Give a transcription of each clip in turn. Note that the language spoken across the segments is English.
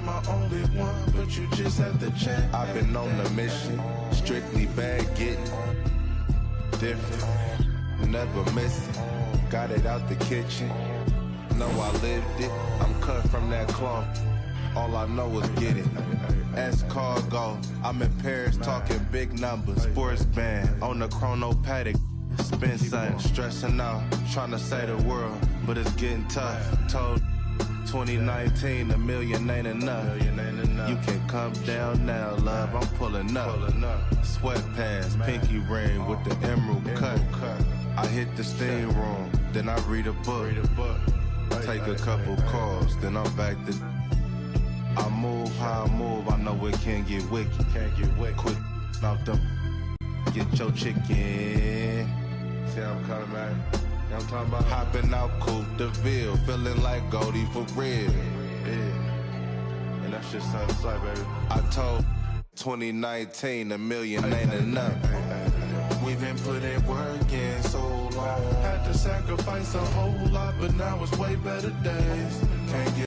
my only one, but you just have to check. I've been on a mission, strictly bag getting different, never missing. Got it out the kitchen, know I lived it. I'm cut from that cloth, all I know is get it. Ask cargo, I'm in Paris talking big numbers. Sports band on the chrono paddock. Spin something, stressing out, trying to save the world, but it's getting tough. Told 2019, $1 million ain't enough. You can come down now, love, I'm pulling up. Sweatpants, pinky ring with the emerald cut. I hit the steam room, then I read a book. Take a couple calls, then I'm back to. I move how I move, I know it can't get wicked. Quick off them, get your chicken. See how I'm coming, man? You know what I'm talking about? Hopping out Coupe de Ville, feeling like Goldie for real. Yeah. And that's just something like, baby. I told 2019, $1 million ain't enough. We've been putting work in so long. Had to sacrifice a whole lot, but now it's way better days. Can't get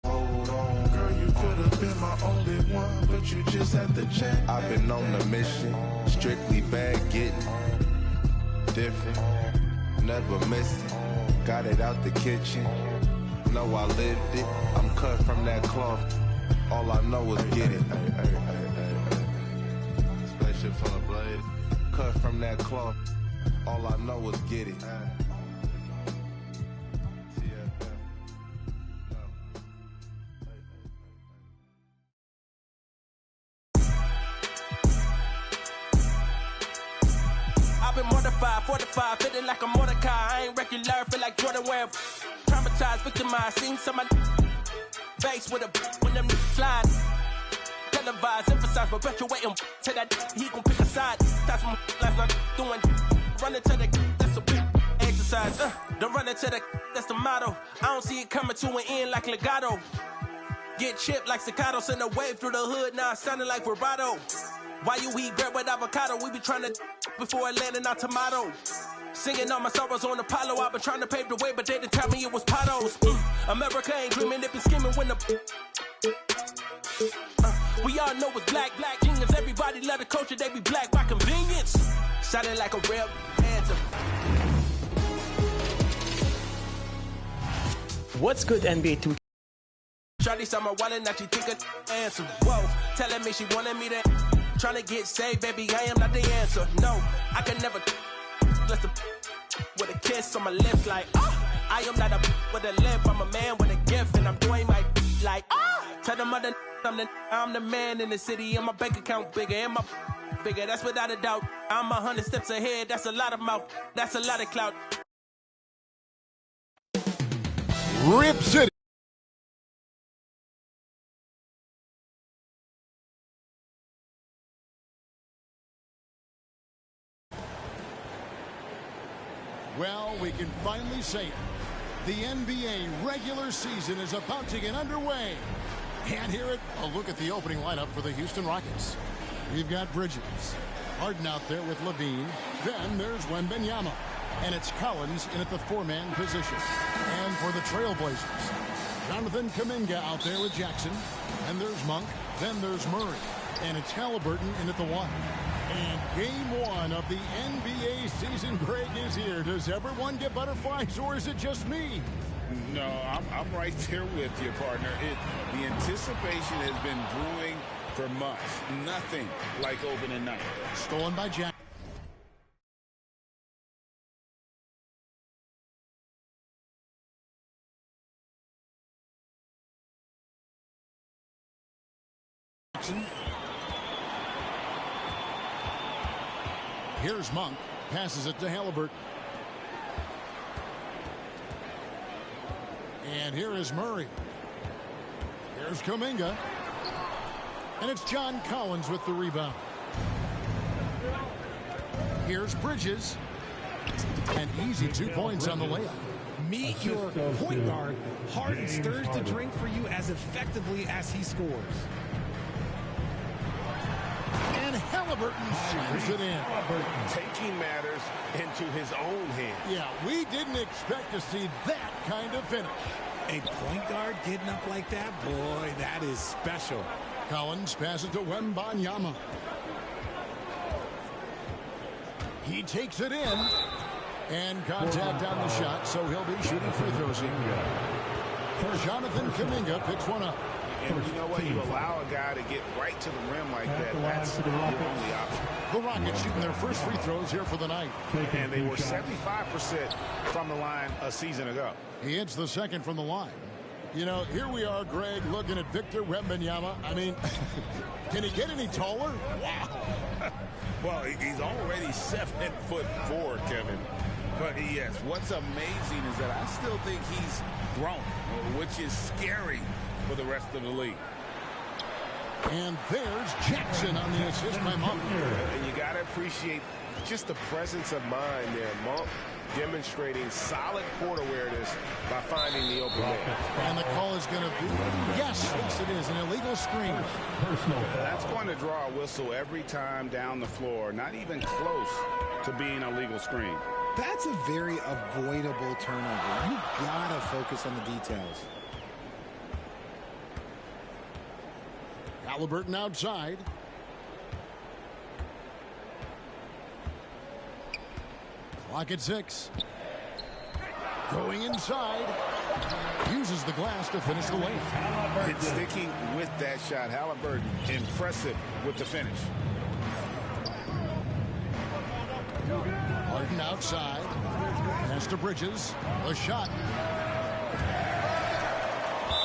hold on. Girl, you could have been my only one, but you just had to check. I've been on a mission, strictly bag getting different, never missing. Got it out the kitchen, know I lived it. I'm cut from that cloth, all I know is get it. Spaceships on a blade, cut from that cloth, all I know is get it. Fortified, feeling like a Mordecai. I ain't regular, feel like Jordan wearing. Traumatized, victimized, seen some of face with a when them slide. Televised, emphasize, perpetuating to that he gon' pick a side. That's my last night doing. Running to the that's a big exercise. Don't run into the that's the motto. I don't see it coming to an end like legato. Get chipped like staccato, send a wave through the hood. Now it's sounding like vibrato. Why you eat bread with avocado? We be trying to before it landing our tomato. Singing all my sorrows on Apollo. I've been trying to pave the way, but they didn't tell me it was potholes. America ain't dreaming, they been scheming when the. We all know it's black genius. Everybody love the culture, they be black by convenience. Sounding like a real anthem. What's good, NBA 2K? Shawty saw my wallet, now she think of answer. Whoa, telling me she wanted me to. Trying to get saved, baby, I am not the answer. No, I can never bless the with a kiss on my lips like, I am not a with a lip, I'm a man with a gift, and I'm doing my like, tell them I'm the man in the city, and my bank account bigger, and my bigger, that's without a doubt. I'm 100 steps ahead, that's a lot of mouth, that's a lot of clout. Rip City. Well, we can finally say it. The NBA regular season is about to get underway. And here it, a look at the opening lineup for the Houston Rockets. We've got Bridges, Harden out there with Levine. Then there's Wembanyama. And it's Collins in at the four-man position. And for the Trailblazers, Jonathan Kuminga out there with Jackson. And there's Monk. Then there's Murray. And it's Halliburton in at the one. And game one of the NBA season, Greg, is here. Does everyone get butterflies, or is it just me? No, I'm right there with you, partner. The anticipation has been brewing for months. Nothing like opening night. Stolen by Jack. Here's Monk, passes it to Halliburton. And here is Murray. Here's Kuminga. And it's John Collins with the rebound. Here's Bridges. An easy 2 points on the layup. Meet your point guard. Harden stirs the drink for you as effectively as he scores. And Halliburton shoots it in. Taking matters into his own hands. Yeah, we didn't expect to see that kind of finish. A point guard getting up like that, boy, that is special. Collins passes to Wembanyama. He takes it in. And contact on the shot, so he'll be shooting free throws here. Jonathan Kuminga picks one up. And you know what? You allow a guy to get right to the rim like that. That's your only option. The Rockets shooting their first free throws here for the night. And they were 75% from the line a season ago. He hits the second from the line. You know, here we are, Greg, looking at Victor Wembanyama. I mean, can he get any taller? Wow. Well, he's already 7'4", Kevin. But yes, what's amazing is that I still think he's grown, which is scary for the rest of the league. And there's Jackson on the assist by Monk. And you got to appreciate just the presence of mind there. Monk demonstrating solid court awareness by finding the open man. And the call is going to be, yes, it is, an illegal screen. That's going to draw a whistle every time down the floor, not even close to being a legal screen. That's a very avoidable turnover. You gotta focus on the details. Halliburton outside. Clock at 6. Going inside. Uses the glass to finish the lane. It's sticking with that shot. Halliburton, impressive with the finish. Harden outside. Pass to Bridges. A shot.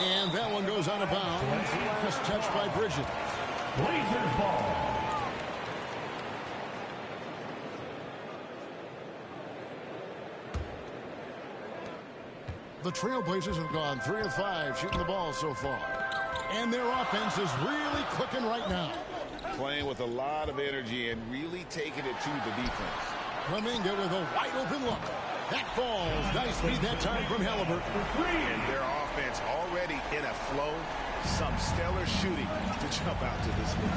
And that one goes out of bounds. Just touched by Bridges. Blazers ball. The Trailblazers have gone 3 of 5 shooting the ball so far. And their offense is really clicking right now. Playing with a lot of energy and really taking it to the defense. Kuminga with a wide open look. That falls. Nice feed that time from Halliburton. And their offense already in a flow. Some stellar shooting to jump out to this league.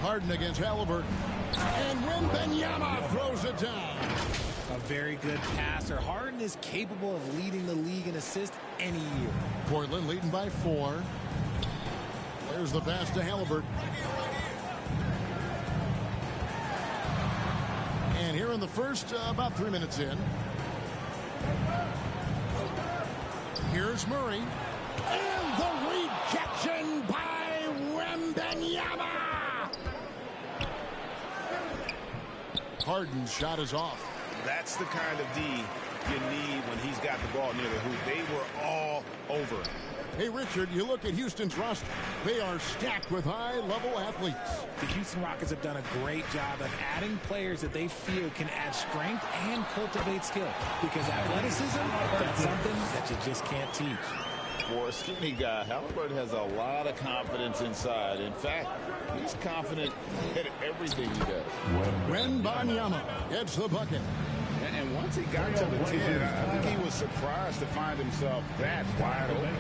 Harden against Halliburton. And Wembanyama throws it down. A very good passer. Harden is capable of leading the league in assists any year. Portland leading by 4. There's the pass to Halliburton. And here in the first, about 3 minutes in. Here's Murray. And the rejection by Wembanyama. Harden's shot is off. That's the kind of D you need when he's got the ball near the hoop. They were all over it. Hey, Richard, you look at Houston's roster. They are stacked with high-level athletes. The Houston Rockets have done a great job of adding players that they feel can add strength and cultivate skill. Because athleticism, that's something that you just can't teach. For a skinny guy, Halliburton has a lot of confidence inside. In fact, he's confident at everything he does. Wembanyama gets the bucket. And once he got to the 10, I think he was surprised to find himself that wide open.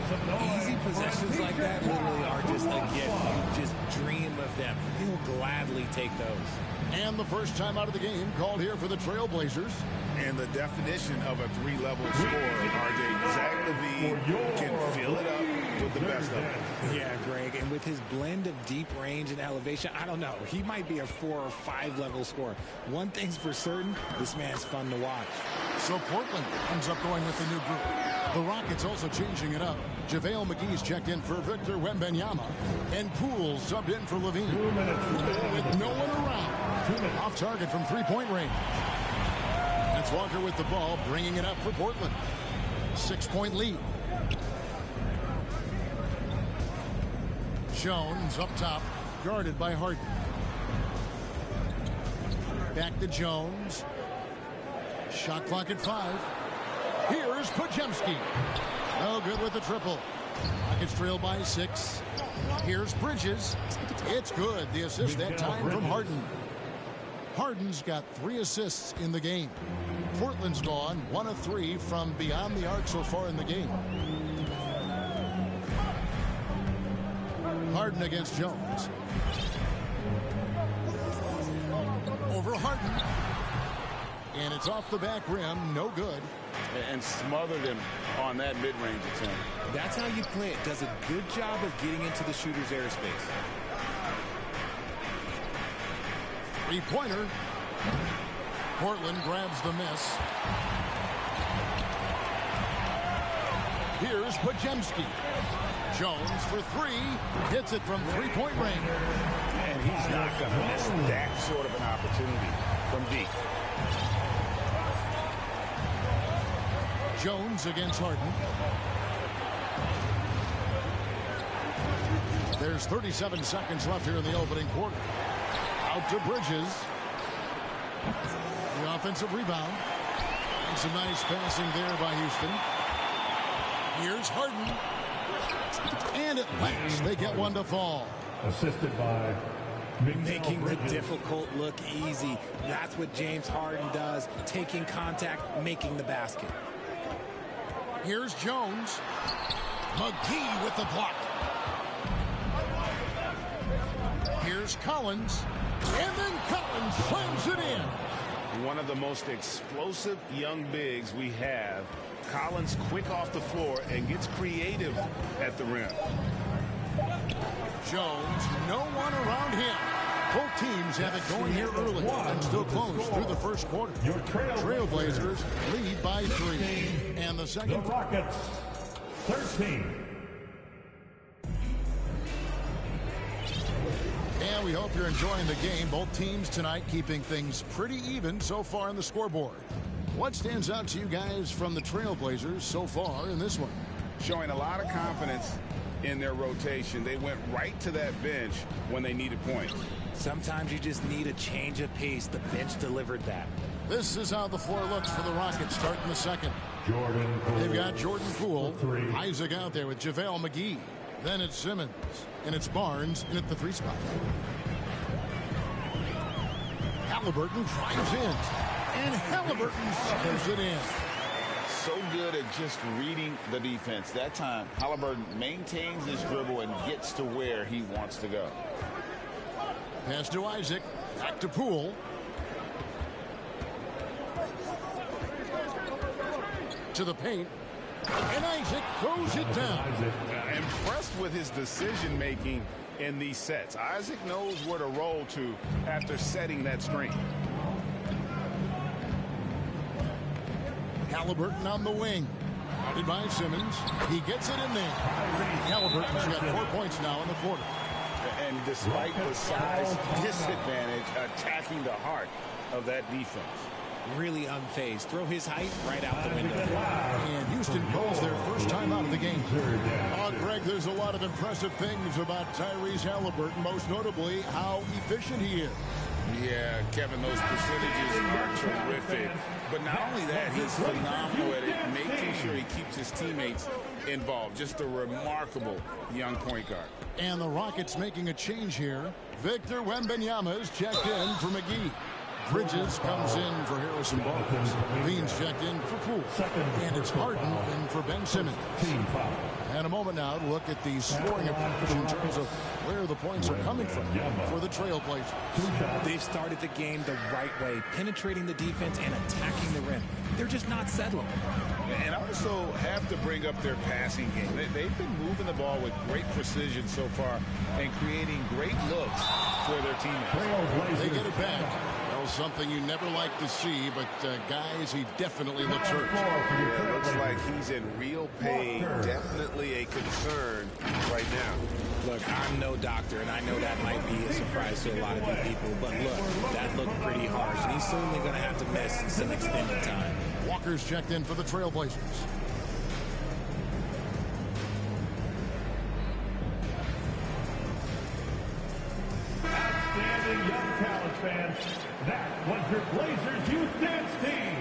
Easy possessions like that literally are just a gift. You just dream of them. He'll gladly take those. And the first time out of the game called here for the Trailblazers. And the definition of a 3-level scorer, RJ. Zach LaVine can fill it up with the best of them. Yeah, Greg, and with his blend of deep range and elevation, I don't know. He might be a 4 or 5 level scorer. One thing's for certain, this man's fun to watch. So Portland ends up going with the new group. The Rockets also changing it up. JaVale McGee's checked in for Victor Wembanyama. And Poole subbed in for LaVine. With no one around. Off target from three-point range. That's Walker with the ball, bringing it up for Portland. 6-point lead. Jones up top, guarded by Harden. Back to Jones. Shot clock at 5. Here is Podziemski. No good with the triple. Rockets trail by 6. Here's Bridges. It's good. The assist that time from Harden. Harden's got 3 assists in the game. Portland's gone 1 of 3 from beyond the arc so far in the game. Harden against Jones. Over Harden. And it's off the back rim. No good. And smothered him on that mid-range attempt. That's how you play it. Does a good job of getting into the shooter's airspace. Three-pointer. Portland grabs the miss. Here's Pajemski. Jones for three. Hits it from three-point range. And he's not going to miss that sort of an opportunity from deep. Jones against Harden. There's 37 seconds left here in the opening quarter. Out to Bridges. The offensive rebound. And some nice passing there by Houston. Here's Harden. And at last they get one to fall. Assisted by Making the difficult look easy. That's what James Harden does. Taking contact, making the basket. Here's Jones. McGee with the block. Here's Collins. And then Collins slams it in. One of the most explosive young bigs we have. Collins quick off the floor and gets creative at the rim. Jones, no one around him. Both teams have it going here early and still close through the first quarter. Your Trailblazers lead by 3. And the the second. Rockets 13. And we hope you're enjoying the game. Both teams tonight keeping things pretty even so far on the scoreboard. What stands out to you guys from the Trailblazers so far in this one? Showing a lot of confidence in their rotation. They went right to that bench when they needed points. Sometimes you just need a change of pace. The bench delivered that. This is how the floor looks for the Rockets starting the second. Jordan Poole. They've got Jordan Poole, for three. Isaac out there with JaVale McGee. Then it's Simmons, and it's Barnes in at the 3 spot. Halliburton drives in, and Halliburton slams it in. So good at just reading the defense. That time, Halliburton maintains his dribble and gets to where he wants to go. Pass to Isaac, back to Poole. To the paint, and Isaac throws it down. Impressed with his decision-making in these sets. Isaac knows where to roll to after setting that screen. Halliburton on the wing. Guarded by Simmons. He gets it in there. Halliburton's got 4 points now in the quarter. And despite the size disadvantage, attacking the heart of that defense. Really unfazed. Throw his height right out the window. And Houston calls their first time out of the game. Greg, there's a lot of impressive things about Tyrese Halliburton, most notably how efficient he is. Yeah, Kevin, those percentages are terrific. But not only that, he's phenomenal at it, making sure he keeps his teammates involved. Just a remarkable young point guard. And the Rockets making a change here. Victor Wembanyama is checked in for McGee. Bridges comes in for Harrison Barnes. Beans checked in for Poole. And it's Harden in for Ben Simmons. And a moment now to look at the scoring approach in terms of where the points are coming from for the Trailblazers. They've started the game the right way, penetrating the defense and attacking the rim. They're just not settling. And also have to bring up their passing game. They've been moving the ball with great precision so far and creating great looks for their teammates. They get it back. Well, something you never like to see, but guys, he definitely looks hurt. Yeah, looks like he's in real pain. Definitely a concern right now. Look, I'm no doctor, and I know that might be a surprise to a lot of you people, but look, that looked pretty harsh, and he's certainly going to have to miss some extended time. Walker's checked in for the Trailblazers. Outstanding young talent, fans. That was your Blazers Youth Dance Team.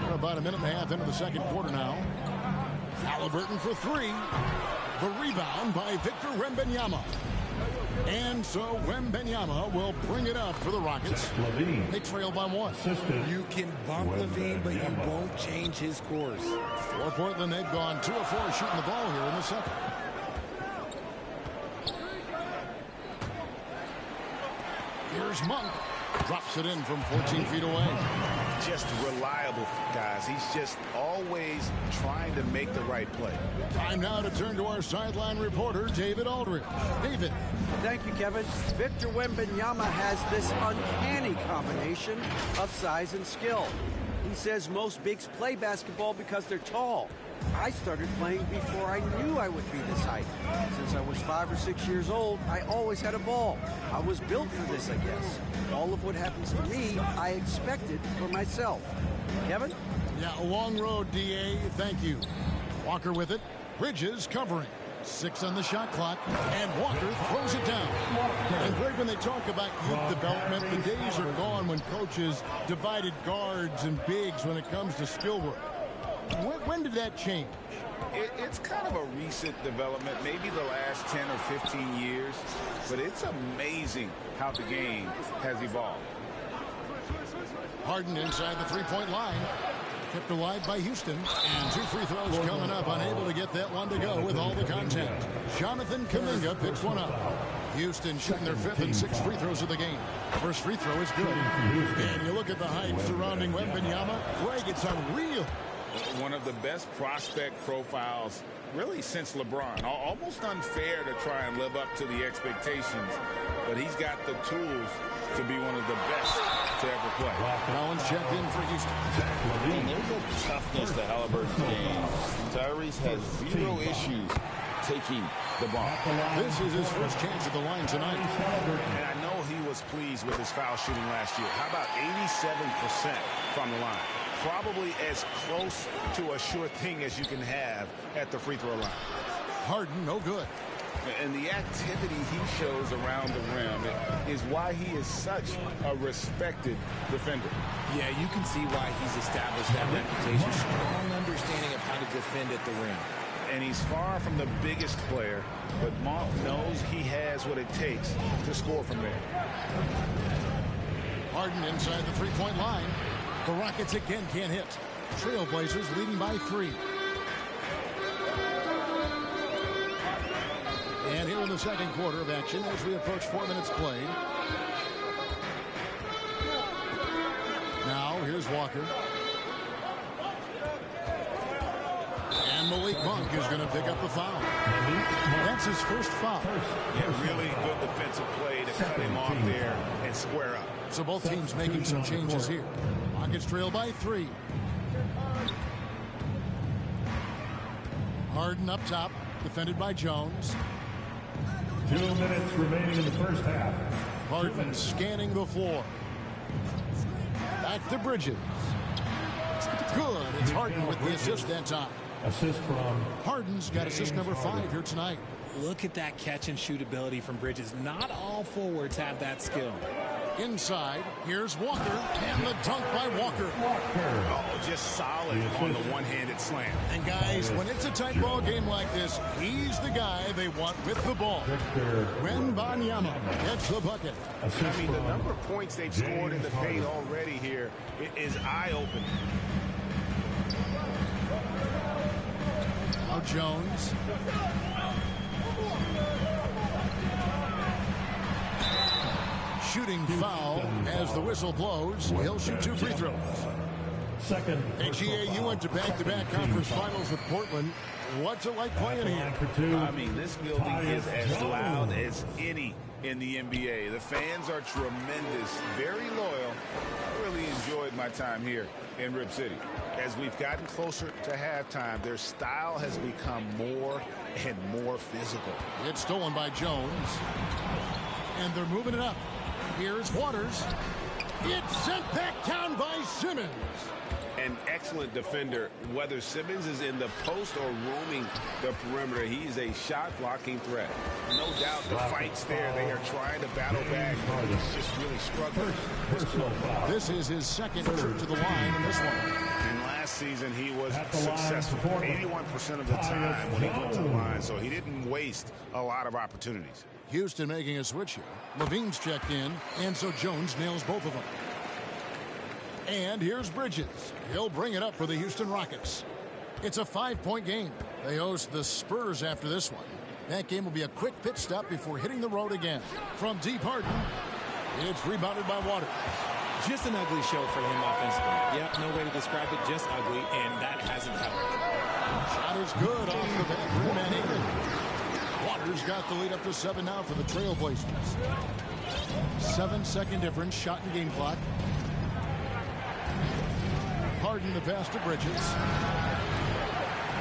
We're about a minute and a half into the second quarter now. Halliburton for 3. The rebound by Victor Wembanyama. And so Wembanyama will bring it up for the Rockets. They trail by 1. You can bump Levine, but you won't change his course. For Portland, they've gone 2 of 4 shooting the ball here in the second. Here's Monk. Drops it in from 14 feet away. Just reliable, guys. He's just always trying to make the right play. Time now to turn to our sideline reporter, David Aldridge. David. Thank you, Kevin. Victor Wembanyama has this uncanny combination of size and skill. He says most bigs play basketball because they're tall. I started playing before I knew I would be this height. Since I was 5 or 6 years old, I always had a ball. I was built for this, I guess. All of what happens to me, I expected for myself. Kevin? Yeah, a long road, D.A. Thank you. Walker with it. Bridges covering. 6 on the shot clock, and Walker throws it down. And Greg, when they talk about youth development, the days are gone when coaches divided guards and bigs when it comes to skill work. When did that change? It's kind of a recent development, maybe the last 10 or 15 years, but it's amazing how the game has evolved. Harden inside the three-point line. Kept alive by Houston. And 2 free throws coming up. Unable to get that one to go with all the contact. Jonathan Kuminga picks one up. Houston shooting their 5th and 6th free throws of the game. First free throw is good. And you look at the hype surrounding Wembanyama. Greg, it's unreal. One of the best prospect profiles really since LeBron. Almost unfair to try and live up to the expectations, but he's got the tools to be one of the best to ever play. Collins checked in for Houston. And there's a toughness to Halliburton's game. Tyrese has 0 issues taking the ball. This is his first chance at the line tonight. And I know he was pleased with his foul shooting last year. How about 87% from the line? Probably as close to a sure thing as you can have at the free throw line. Harden, no good. And the activity he shows around the rim is why he is such a respected defender. Yeah, you can see why he's established that reputation. Strong understanding of how to defend at the rim. And he's far from the biggest player, but Monk knows he has what it takes to score from there. Harden inside the three-point line. The Rockets again can't hit. Trailblazers leading by 3. And here in the second quarter of action as we approach 4 minutes played. Now here's Walker. And Malik Monk is going to pick up the foul. That's his first foul. Yeah, really good defensive play to cut him off there and square up. So both teams making some changes here. Rockets trail by 3. Harden up top, defended by Jones. 2 minutes remaining in the first half. Harden scanning the floor. Back to Bridges. Good. It's Harden with the assist that time. Assist from Harden's got assist number 5 here tonight. Look at that catch and shoot ability from Bridges. Not all forwards have that skill. Inside, here's Walker, and the dunk by Walker. Oh, just solid on the one-handed slam. And guys, when it's a tight ball game like this, he's the guy they want with the ball. Wembanyama gets the bucket. I mean, the number of points they've scored in the paint already here is eye-opening. Now Jones. Shooting foul as the whistle blows. He'll shoot 2 free throws. Second. Hey, GA, you went to back-to-back conference finals with Portland. What's it like playing here? I mean, this building is as loud as any in the NBA. The fans are tremendous, very loyal. I really enjoyed my time here in Rip City. As we've gotten closer to halftime, their style has become more and more physical. It's stolen by Jones. And they're moving it up. Here's Waters. It's sent back down by Simmons. An excellent defender. Whether Simmons is in the post or roaming the perimeter, he's a shot-blocking threat. No doubt the fight's there. They are trying to battle back, but he's just really struggling. This is his second trip to the line in this one. And last season, he was successful 81% of the time when he went to the line, so he didn't waste a lot of opportunities. Houston making a switch here. Levine's checked in, and so Jones nails both of them. And here's Bridges. He'll bring it up for the Houston Rockets. It's a 5-point game. They host the Spurs after this one. That game will be a quick pit stop before hitting the road again. From deep Harden. It's rebounded by Waters. Just an ugly show for him offensively. Yep, no way to describe it, just ugly, and that hasn't helped. Shot is good off the back rim and in. Waters got the lead up to 7 now for the Trailblazers. 7-second difference, shot and game clock. Harden the pass to Bridges.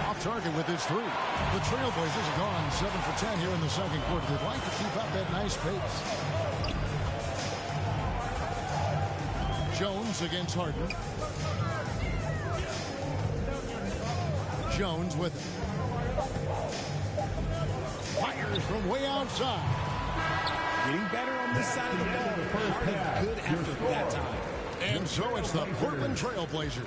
Off target with his 3. The Trailblazers have gone 7 for 10 here in the second quarter. They'd like to keep up that nice pace. Jones against Harden. Jones with it. Fires from way outside. Getting better on this side of the ball. Harden good after that time. And so it's the Portland Trailblazers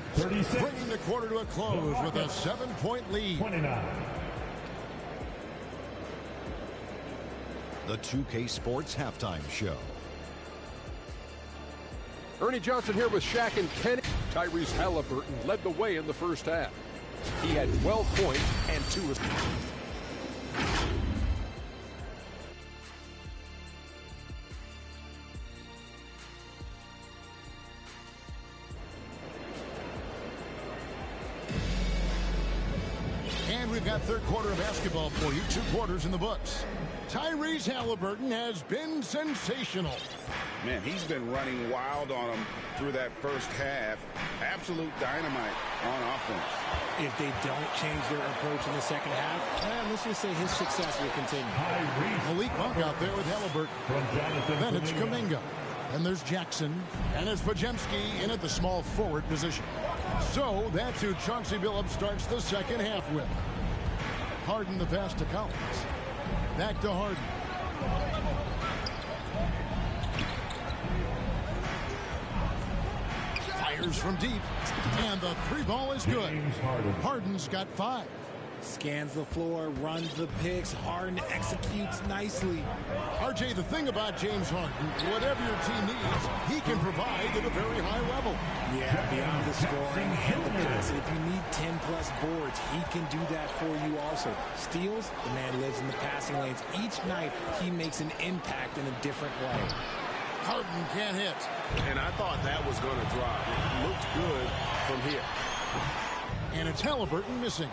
bringing the quarter to a close with a 7-point lead. 29. The 2K Sports Halftime Show. Ernie Johnson here with Shaq and Kenny. Tyrese Halliburton led the way in the first half. He had 12 points and 2 assists. And we've got third quarter of basketball for you. 2 quarters in the books. Tyrese Halliburton has been sensational. Man, he's been running wild on them through that first half. Absolute dynamite on offense. If they don't change their approach in the second half, let's just say his success will continue. Malik Monk out there with Halliburton. Then it's Kuminga. And there's Jackson. And it's Podziemski in at the small forward position. So that's who Chauncey Billups starts the second half with. Harden the pass to Collins. Back to Harden. Fires from deep. And the 3 ball is good. Harden's got 5. Scans the floor, runs the picks. Harden executes nicely. RJ, the thing about James Harden, whatever your team needs, he can provide at a very high level. Yeah, beyond the scoring and the passing. If you need 10-plus boards, he can do that for you also. Steals, the man lives in the passing lanes. Each night, he makes an impact in a different way. Harden can't hit. And I thought that was going to drop. It looked good from here. And it's Halliburton missing.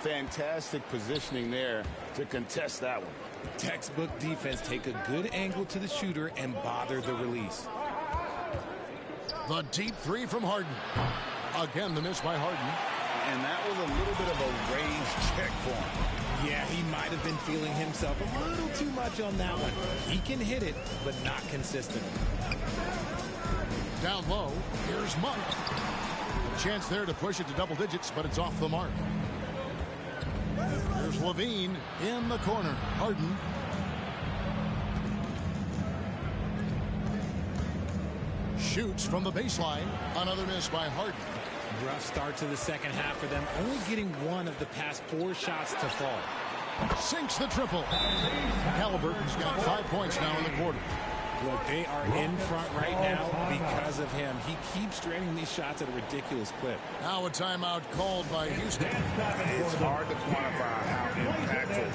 Fantastic positioning there to contest that one. Textbook defense. Take a good angle to the shooter and bother the release. The deep 3 from Harden. Again, the miss by Harden. And that was a little bit of a raised check for him. Yeah, he might have been feeling himself a little too much on that one. He can hit it, but not consistent. Down low, here's Monk. A chance there to push it to double digits, but it's off the mark. Here's Levine in the corner. Harden. Shoots from the baseline. Another miss by Harden. Rough start to the second half for them, only getting 1 of the past 4 shots to fall. Sinks the triple. Halliburton's got 5 points now in the quarter. Look, they are in front right now because of him. He keeps draining these shots at a ridiculous clip. Now a timeout called by Houston. It's hard to quantify how impactful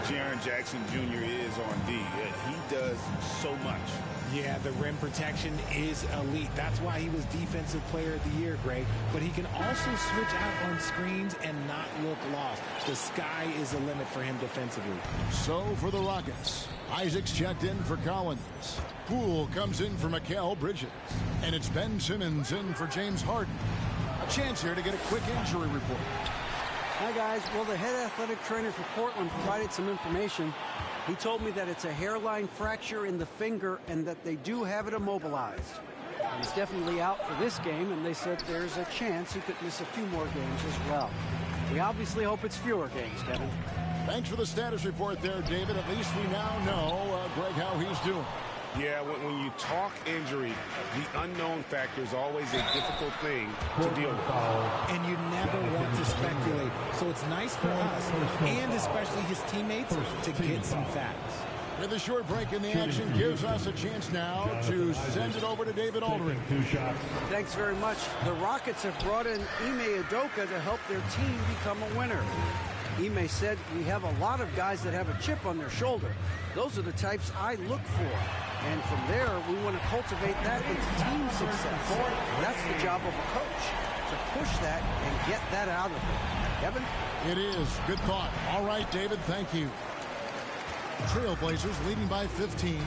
Jaren Jackson Jr. is on D. He does so much. Yeah, the rim protection is elite. That's why he was Defensive Player of the Year, Greg. But he can also switch out on screens and not look lost. The sky is the limit for him defensively. So for the Rockets, Isaac's checked in for Collins. Poole comes in for Mikal Bridges. And it's Ben Simmons in for James Harden. A chance here to get a quick injury report. Hi, guys. Well, the head athletic trainer for Portland provided some information. He told me that it's a hairline fracture in the finger and that they do have it immobilized. He's definitely out for this game, and they said there's a chance he could miss a few more games as well. We obviously hope it's fewer games, Kevin. Thanks for the status report there, David. At least we now know, Greg, how he's doing. Yeah, when you talk injury, the unknown factor is always a difficult thing to deal with. And you never want to speculate. So it's nice for us, and especially his teammates, to get some facts. With a short break in the action, gives us a chance now to send it over to David Aldridge. Thanks very much. The Rockets have brought in Ime Udoka to help their team become a winner. Ime said, "We have a lot of guys that have a chip on their shoulder. Those are the types I look for." And from there, we want to cultivate that into team success. That's the job of a coach, to push that and get that out of them. Kevin? It is. Good thought. All right, David, thank you. Trailblazers leading by 15.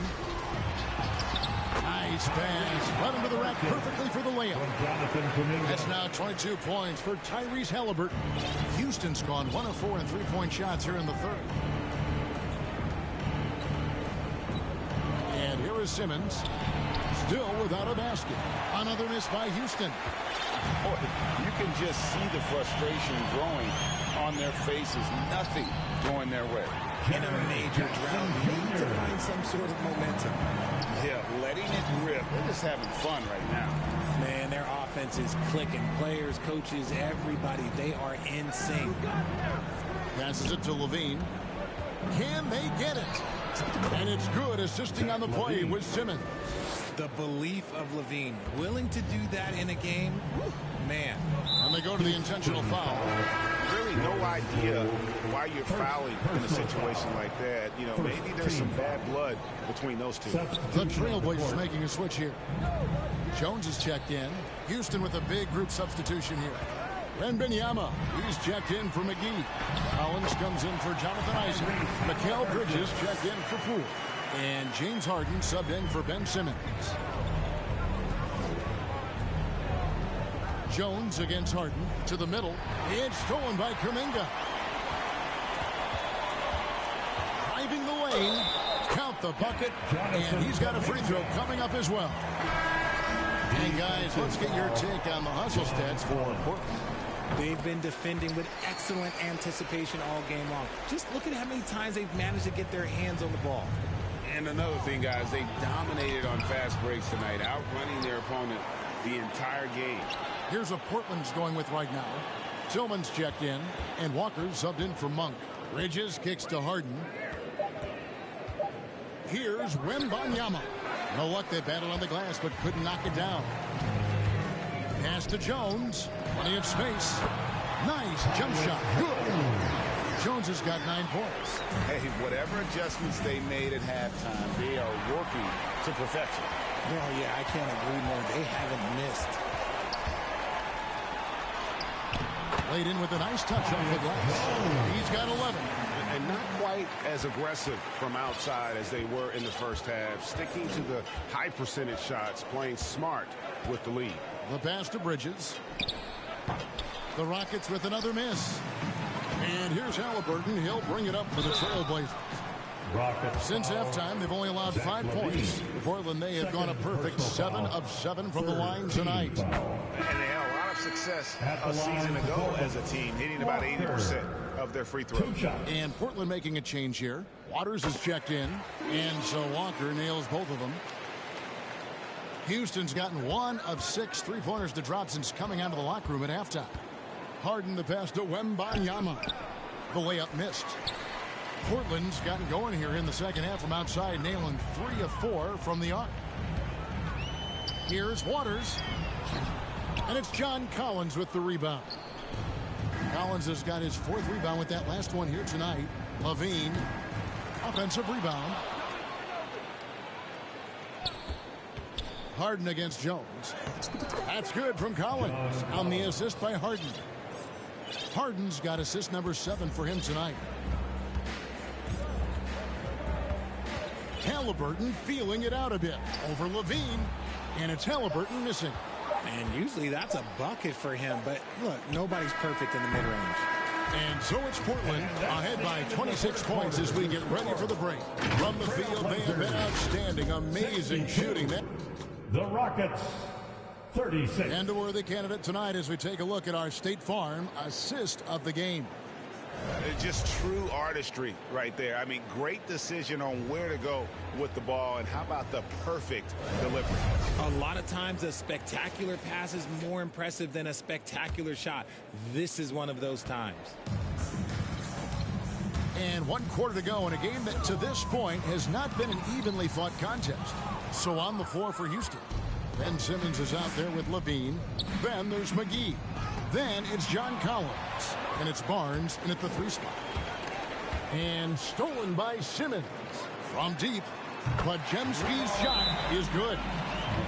Nice pass. Run into the rack perfectly for the layup. That's now 22 points for Tyrese Halliburton. Houston's gone 1 of 4 in three-point shots here in the third. And here is Simmons. Still without a basket. Another miss by Houston. Boy, you can just see the frustration growing on their faces. Nothing going their way. In a major drought, you need to find some sort of momentum. Yeah, letting it rip. They're just having fun right now. Man, their offense is clicking. Players, coaches, everybody, they are in sync. Passes it to Levine. Can they get it? And it's good, assisting on the play with Simmons. The belief of Levine, willing to do that in a game, man. And they go to the intentional foul. Really no idea why you're fouling in a situation like that. You know, maybe there's some bad blood between those two. The Trailblazers making a switch here. Jones is checked in. Houston with a big group substitution here. Wembanyama, he's checked in for McGee. Collins comes in for Jonathan Isaac. Mikal Bridges checked in for Poole. And James Harden subbed in for Ben Simmons. Jones against Harden to the middle. It's stolen by Kuminga. Driving the lane. Count the bucket. And he's got a free throw coming up as well. And guys, let's get your take on the hustle stats for Portland. They've been defending with excellent anticipation all game long. Just look at how many times they've managed to get their hands on the ball. And another thing, guys, they dominated on fast breaks tonight, outrunning their opponent the entire game. Here's what Portland's going with right now. Tillman's checked in, and Walker subbed in for Monk. Bridges kicks to Harden. Here's Wembanyama. No luck, they battled on the glass, but couldn't knock it down. Pass to Jones. Plenty of space. Nice jump shot. Good. Jones has got 9 points. Hey, whatever adjustments they made at halftime, they are working to perfection. Oh, yeah, I can't agree more. They haven't missed. Laid in with a nice touch off the glass. He's got 11. And not quite as aggressive from outside as they were in the first half. Sticking to the high percentage shots, playing smart with the lead. The pass to Bridges. The Rockets with another miss. And here's Halliburton. He'll bring it up for the Trailblazers. Since halftime, they've only allowed 5 points. For Portland, they have gone a perfect 7 of 7 from the line tonight. And they had a lot of success a season ago as a team, hitting about 80% of their free throws. And Portland making a change here. Waters is checked in, and so Walker nails both of them. Houston's gotten 1 of 6 three-pointers to drop since coming out of the locker room at halftime. Harden the pass to Wembanyama. The layup missed. Portland's gotten going here in the second half from outside, nailing 3 of 4 from the arc. Here's Waters. And it's John Collins with the rebound. Collins has got his 4th rebound with that last one here tonight. Levine, offensive rebound. Harden against Jones. That's good from Collins on the assist by Harden. Harden's got assist number 7 for him tonight. Halliburton feeling it out a bit over Levine, and it's Halliburton missing. And usually that's a bucket for him, but look, nobody's perfect in the mid-range. And so it's Portland ahead by 26 points as we get ready for the break. From the field, they have been outstanding, amazing shooting. The Rockets, 36. And a worthy candidate tonight as we take a look at our State Farm assist of the game. Just true artistry right there. I mean, great decision on where to go with the ball, and how about the perfect delivery? A lot of times a spectacular pass is more impressive than a spectacular shot. This is one of those times. And 1 quarter to go in a game that to this point has not been an evenly fought contest. So on the floor for Houston, Ben Simmons is out there with Levine. Then there's McGee. Then it's John Collins. And it's Barnes in at the 3 spot. And stolen by Simmons. From deep, Pajemski's shot is good.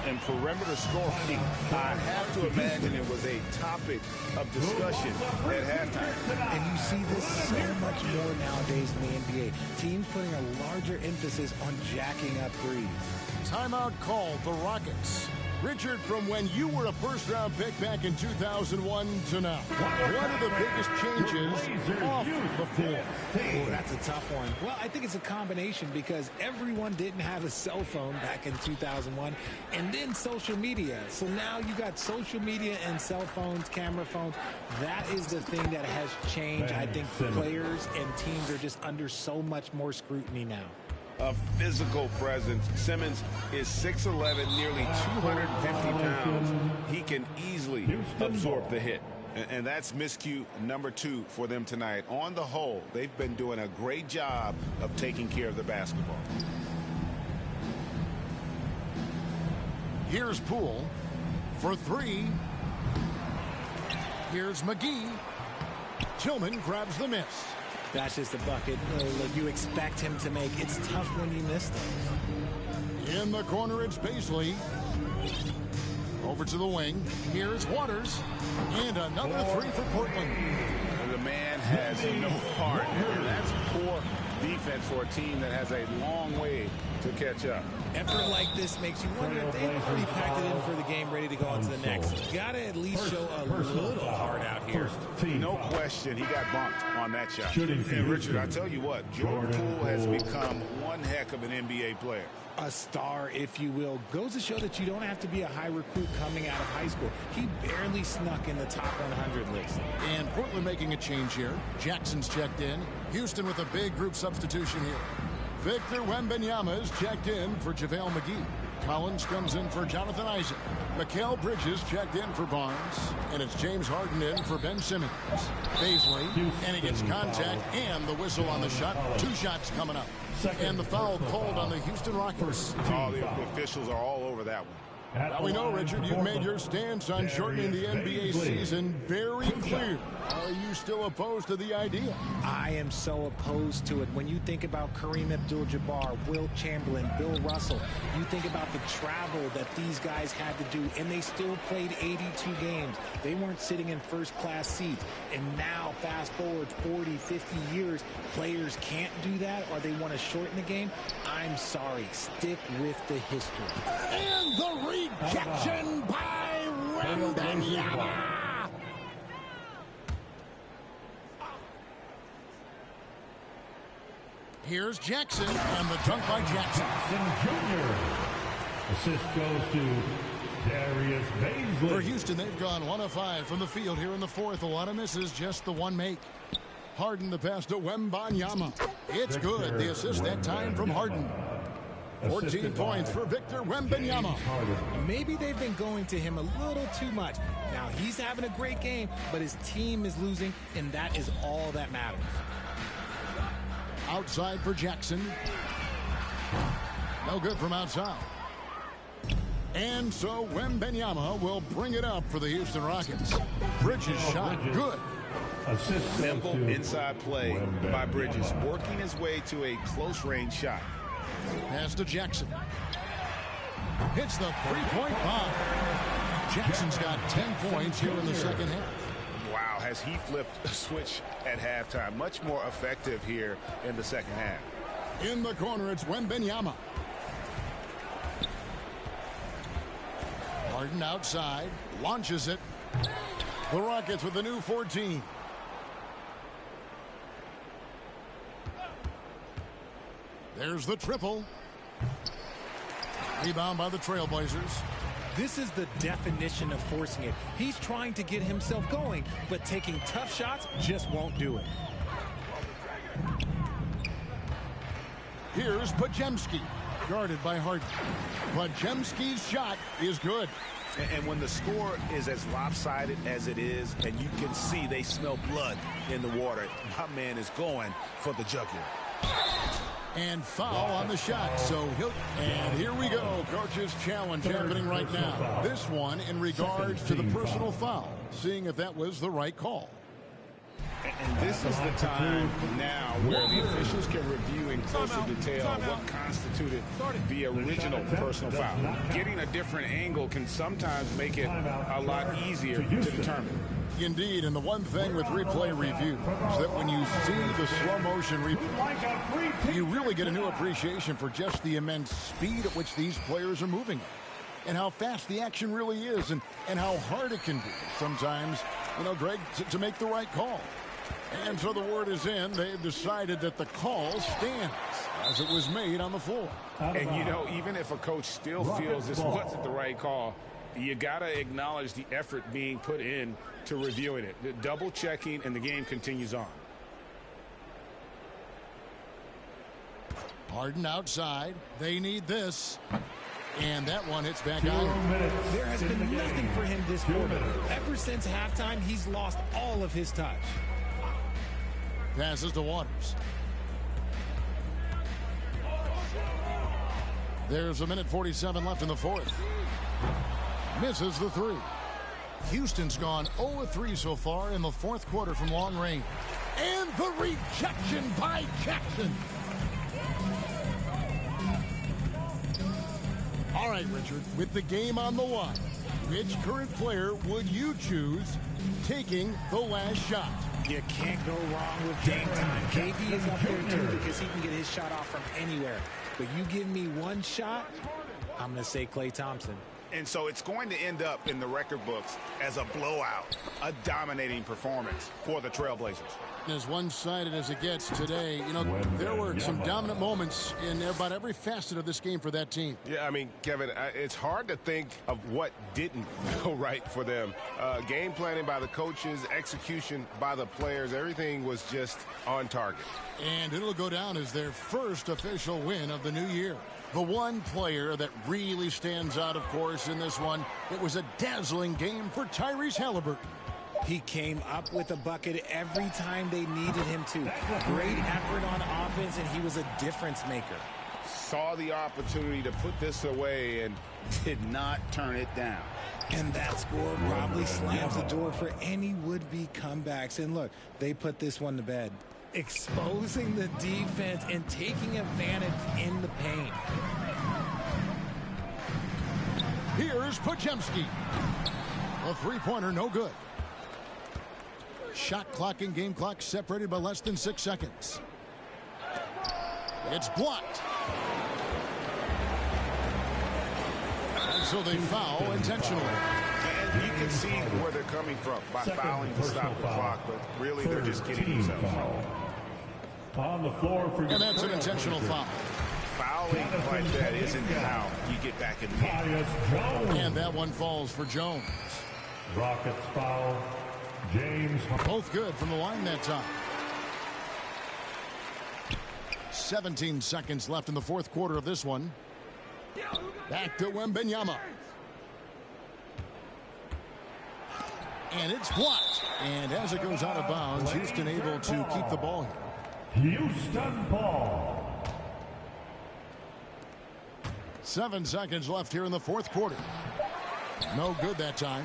And perimeter scoring, I have to imagine it was a topic of discussion at halftime. And you see this so much more nowadays in the NBA. Teams putting a larger emphasis on jacking up threes. Timeout called the Rockets. Richard, from when you were a first-round pick back in 2001 to now, what are the biggest changes off the floor? Oh, that's a tough one. Well, I think it's a combination because everyone didn't have a cell phone back in 2001, and then social media. So now you got social media and cell phones, camera phones. That is the thing that has changed. I think players and teams are just under so much more scrutiny now. A physical presence. Simmons is 6'11", nearly 250 pounds. He can easily absorb the hit. And that's miscue number 2 for them tonight. On the whole, they've been doing a great job of taking care of the basketball. Here's Poole for 3. Here's McGee. Tillman grabs the miss. That's just a bucket you expect him to make. It's tough when you miss those. In the corner, it's Paisley. Over to the wing. Here's Waters. And another 3 for Portland. The man has no heart. And that's poor defense for a team that has a long way to catch up. Effort like this makes you wonder if they've already packed it in for the game, ready to go on to the next. Got to at least show a little heart out here. No question, he got bumped on that shot. And Richard, I tell you what, Jordan Poole has become one heck of an NBA player. A star, if you will. Goes to show that you don't have to be a high recruit coming out of high school. He barely snuck in the top 100 list. And Portland making a change here. Jackson's checked in. Houston with a big group substitution here. Victor Wembanyama is checked in for JaVale McGee. Collins comes in for Jonathan Isaac. Mikal Bridges checked in for Barnes. And it's James Harden in for Ben Simmons. Paisley, and he gets contact and the whistle on the shot. 2 shots coming up. And the foul called on the Houston Rockets. All the officials are all over that one. Now we know, Richard, you've made your stance on shortening the NBA season very clear. Are you still opposed to the idea? I am so opposed to it. When you think about Kareem Abdul-Jabbar, Wilt Chamberlain, Bill Russell, you think about the travel that these guys had to do, and they still played 82 games. They weren't sitting in first-class seats. And now, fast forward 40, 50 years, players can't do that, or they want to shorten the game. I'm sorry. Stick with the history. And the rejection by Wembanyama. Here's Jackson, and the dunk by Jackson. Jr. Assist goes to Darius Baisley. For Houston, they've gone 1 of 5 from the field here in the 4th. A lot of misses, just the 1 make. Harden the pass to Wembanyama. It's good. The assist that time from Harden. 14 points for Victor Wembanyama. Maybe they've been going to him a little too much. Now, he's having a great game, but his team is losing, and that is all that matters. Outside for Jackson. No good from outside. And so Wembanyama will bring it up for the Houston Rockets. Bridges shot good. Simple inside play by Bridges, working his way to a close-range shot. Pass to Jackson. Hits the three-point bomb. Jackson's got 10 points here in the second half. Wow, has he flipped a switch at halftime. Much more effective here in the second half. In the corner, it's Wembanyama. Harden outside, launches it. The Rockets with the new 14. There's the triple. Rebound by the Trailblazers. This is the definition of forcing it. He's trying to get himself going, but taking tough shots just won't do it. Here's Pajemski, guarded by Harden. Pajemski's shot is good. And when the score is as lopsided as it is, and you can see they smell blood in the water, my man is going for the jugular. And foul on the shot. So and here we go. Coach's challenge happening right now. This one in regards to the personal foul. Seeing if that was the right call. And this is the time now where the officials can review in closer detail what constituted the original personal foul. Getting a different angle can sometimes make it a lot easier to determine. Indeed, and the one thing with replay review is that when you see the slow motion replay, you really get a new appreciation for just the immense speed at which these players are moving and how fast the action really is and how hard it can be sometimes, Greg, to make the right call. And so the word is in. They've decided that the call stands as it was made on the floor. And, even if a coach still feels this wasn't the right call, you got to acknowledge the effort being put in to reviewing it. The double checking, and the game continues on. Harden outside. They need this. And that one hits back out. There has been nothing for him this quarter. Ever since halftime, he's lost all of his touch. Passes to Waters. There's a minute 47 left in the fourth. Misses the three. Houston's gone 0-3 so far in the fourth quarter from long range. And the rejection by Jackson. All right, Richard, with the game on the line, which current player would you choose taking the last shot? You can't go wrong with game time. KD is up there, too, because he can get his shot off from anywhere. But you give me one shot, I'm going to say Klay Thompson. And so it's going to end up in the record books as a blowout, a dominating performance for the Trailblazers. As one-sided as it gets today, there were some dominant moments in about every facet of this game for that team. Yeah, Kevin, it's hard to think of what didn't go right for them. Game planning by the coaches, execution by the players, everything was just on target. And it'll go down as their first official win of the new year. The one player that really stands out, of course, in this one, it was a dazzling game for Tyrese Halliburton. He came up with a bucket every time they needed him to. Great effort on offense, and he was a difference maker. Saw the opportunity to put this away and did not turn it down. And that score probably slams the door for any would-be comebacks. And look, they put this one to bed. Exposing the defense and taking advantage in the paint. Here's Podziemski. A three-pointer, no good. Shot clock and game clock separated by less than 6 seconds. It's blocked. And so they foul intentionally. And you can see where they're coming from by fouling to stop the clock, but really they're just getting themselves. On the floor for and that's an intentional foul. Fouling like that isn't how you get back in the game. And that one falls for Jones. Rockets foul. James. Both good from the line that time. 17 seconds left in the fourth quarter of this one. Back to Wembanyama. And it's blocked. And as it goes out of bounds, Houston able to keep the ball here. Houston ball. 7 seconds left here in the fourth quarter. No good that time.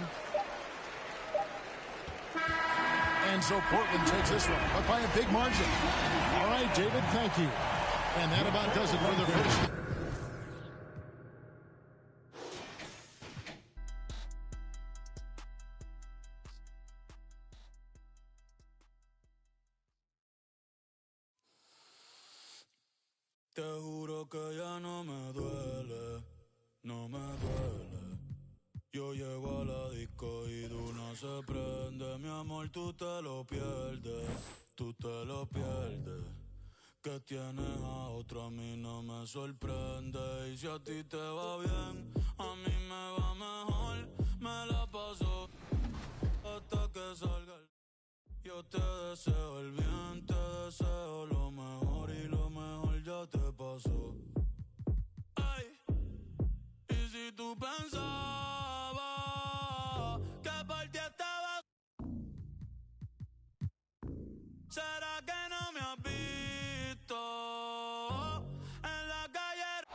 And so Portland takes this one, but by a big margin. All right, David, thank you. And that about does it for the first. Te juro que ya no me duele, no me duele. Yo llego a la disco y de una se prende. Mi amor, tú te lo pierdes, tú te lo pierdes. Que tienes a otro a mí no me sorprende. Y si a ti te va bien, a mí me va mejor. Me la paso hasta que salga el... Yo te deseo el bien, te deseo lo mejor. Y lo mejor ya te pasó. Ay, y si tú pensabas que por ti estaba, ¿será que no me has visto en la calle?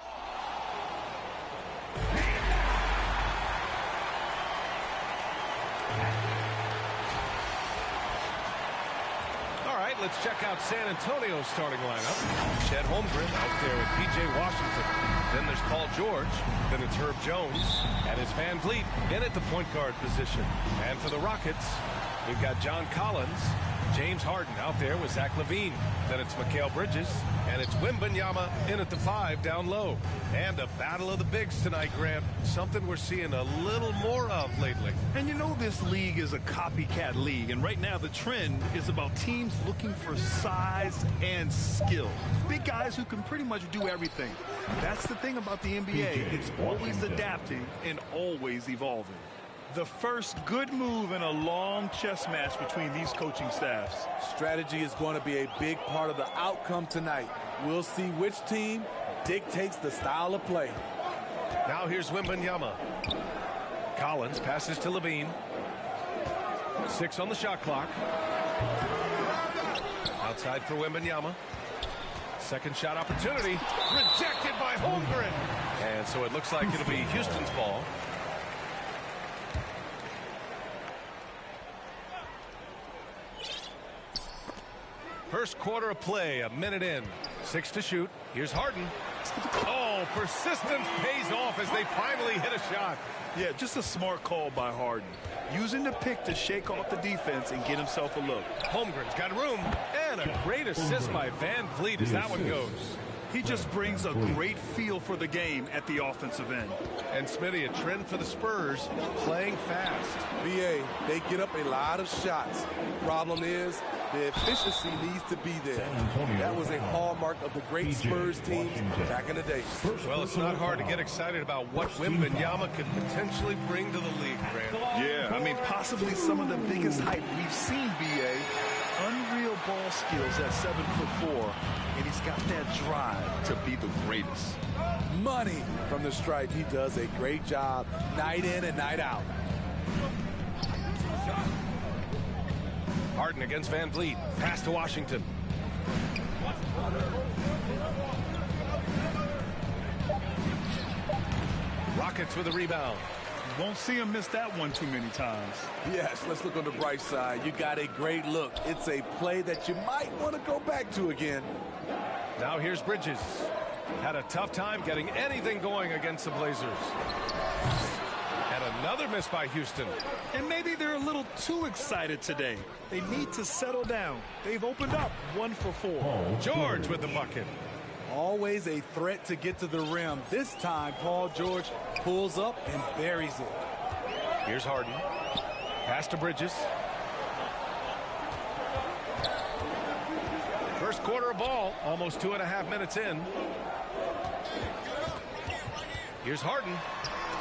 let's check out San Antonio's starting lineup. Chet Holmgren out there with P.J. Washington. Then there's Paul George. Then it's Herb Jones. And it's Van Vliet in at the point guard position. And for the Rockets, we've got John Collins, James Harden out there with Zach LaVine. Then it's Mikal Bridges. And it's Wembanyama in at the 5 down low. And a battle of the bigs tonight, Grant. Something we're seeing a little more of lately. And you know this league is a copycat league. And right now the trend is about teams looking for size and skill. Big guys who can pretty much do everything. That's the thing about the NBA. It's always adapting and always evolving. The first good move in a long chess match between these coaching staffs. Strategy is going to be a big part of the outcome tonight. We'll see which team dictates the style of play. Now here's Wembanyama. Collins passes to LaVine. 6 on the shot clock. Outside for Wembanyama. Second shot opportunity. Rejected by Holmgren. And so it looks like it'll be Houston's ball. First quarter of play, a minute in. 6 to shoot. Here's Harden. Oh, persistence pays off as they finally hit a shot. Yeah, just a smart call by Harden. Using the pick to shake off the defense and get himself a look. Holmgren's got room. And a great assist by Van Vliet as that one goes. He just brings a great feel for the game at the offensive end. And Smitty, a trend for the Spurs, playing fast. BA, they get up a lot of shots. Problem is, the efficiency needs to be there. That was a hallmark of the great Spurs teams back in the day. Well, it's not hard to get excited about what Wembanyama could potentially bring to the league, Grant. Yeah, I mean, possibly some of the biggest hype we've seen, BA. Unreal ball skills at 7'4", and he's got that drive to be the greatest. Money from the stripe. He does a great job night in and night out. Harden against Van Vliet. Pass to Washington. Rockets with a rebound. You won't see him miss that one too many times. Yes, let's look on the bright side. You got a great look. It's a play that you might want to go back to again. Now here's Bridges. Had a tough time getting anything going against the Blazers. And another miss by Houston. And maybe they're a little too excited today. They need to settle down. They've opened up 1 for 4. George with the bucket. Always a threat to get to the rim. This time, Paul George pulls up and buries it. Here's Harden. Pass to Bridges. First quarter of ball, almost 2.5 minutes in. Here's Harden.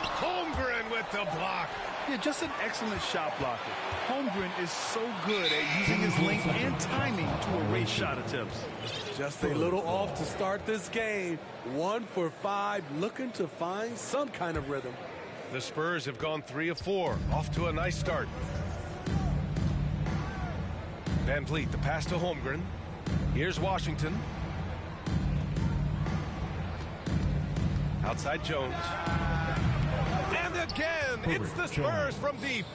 Holmgren with the block. Yeah, just an excellent shot blocker. Holmgren is so good at using his length and timing to erase shot attempts. Just a little off to start this game. 1 for 5, looking to find some kind of rhythm. The Spurs have gone 3 of 4, off to a nice start. Van Vliet, the pass to Holmgren. Here's Washington. Outside Jones. And again, it's the Spurs from deep.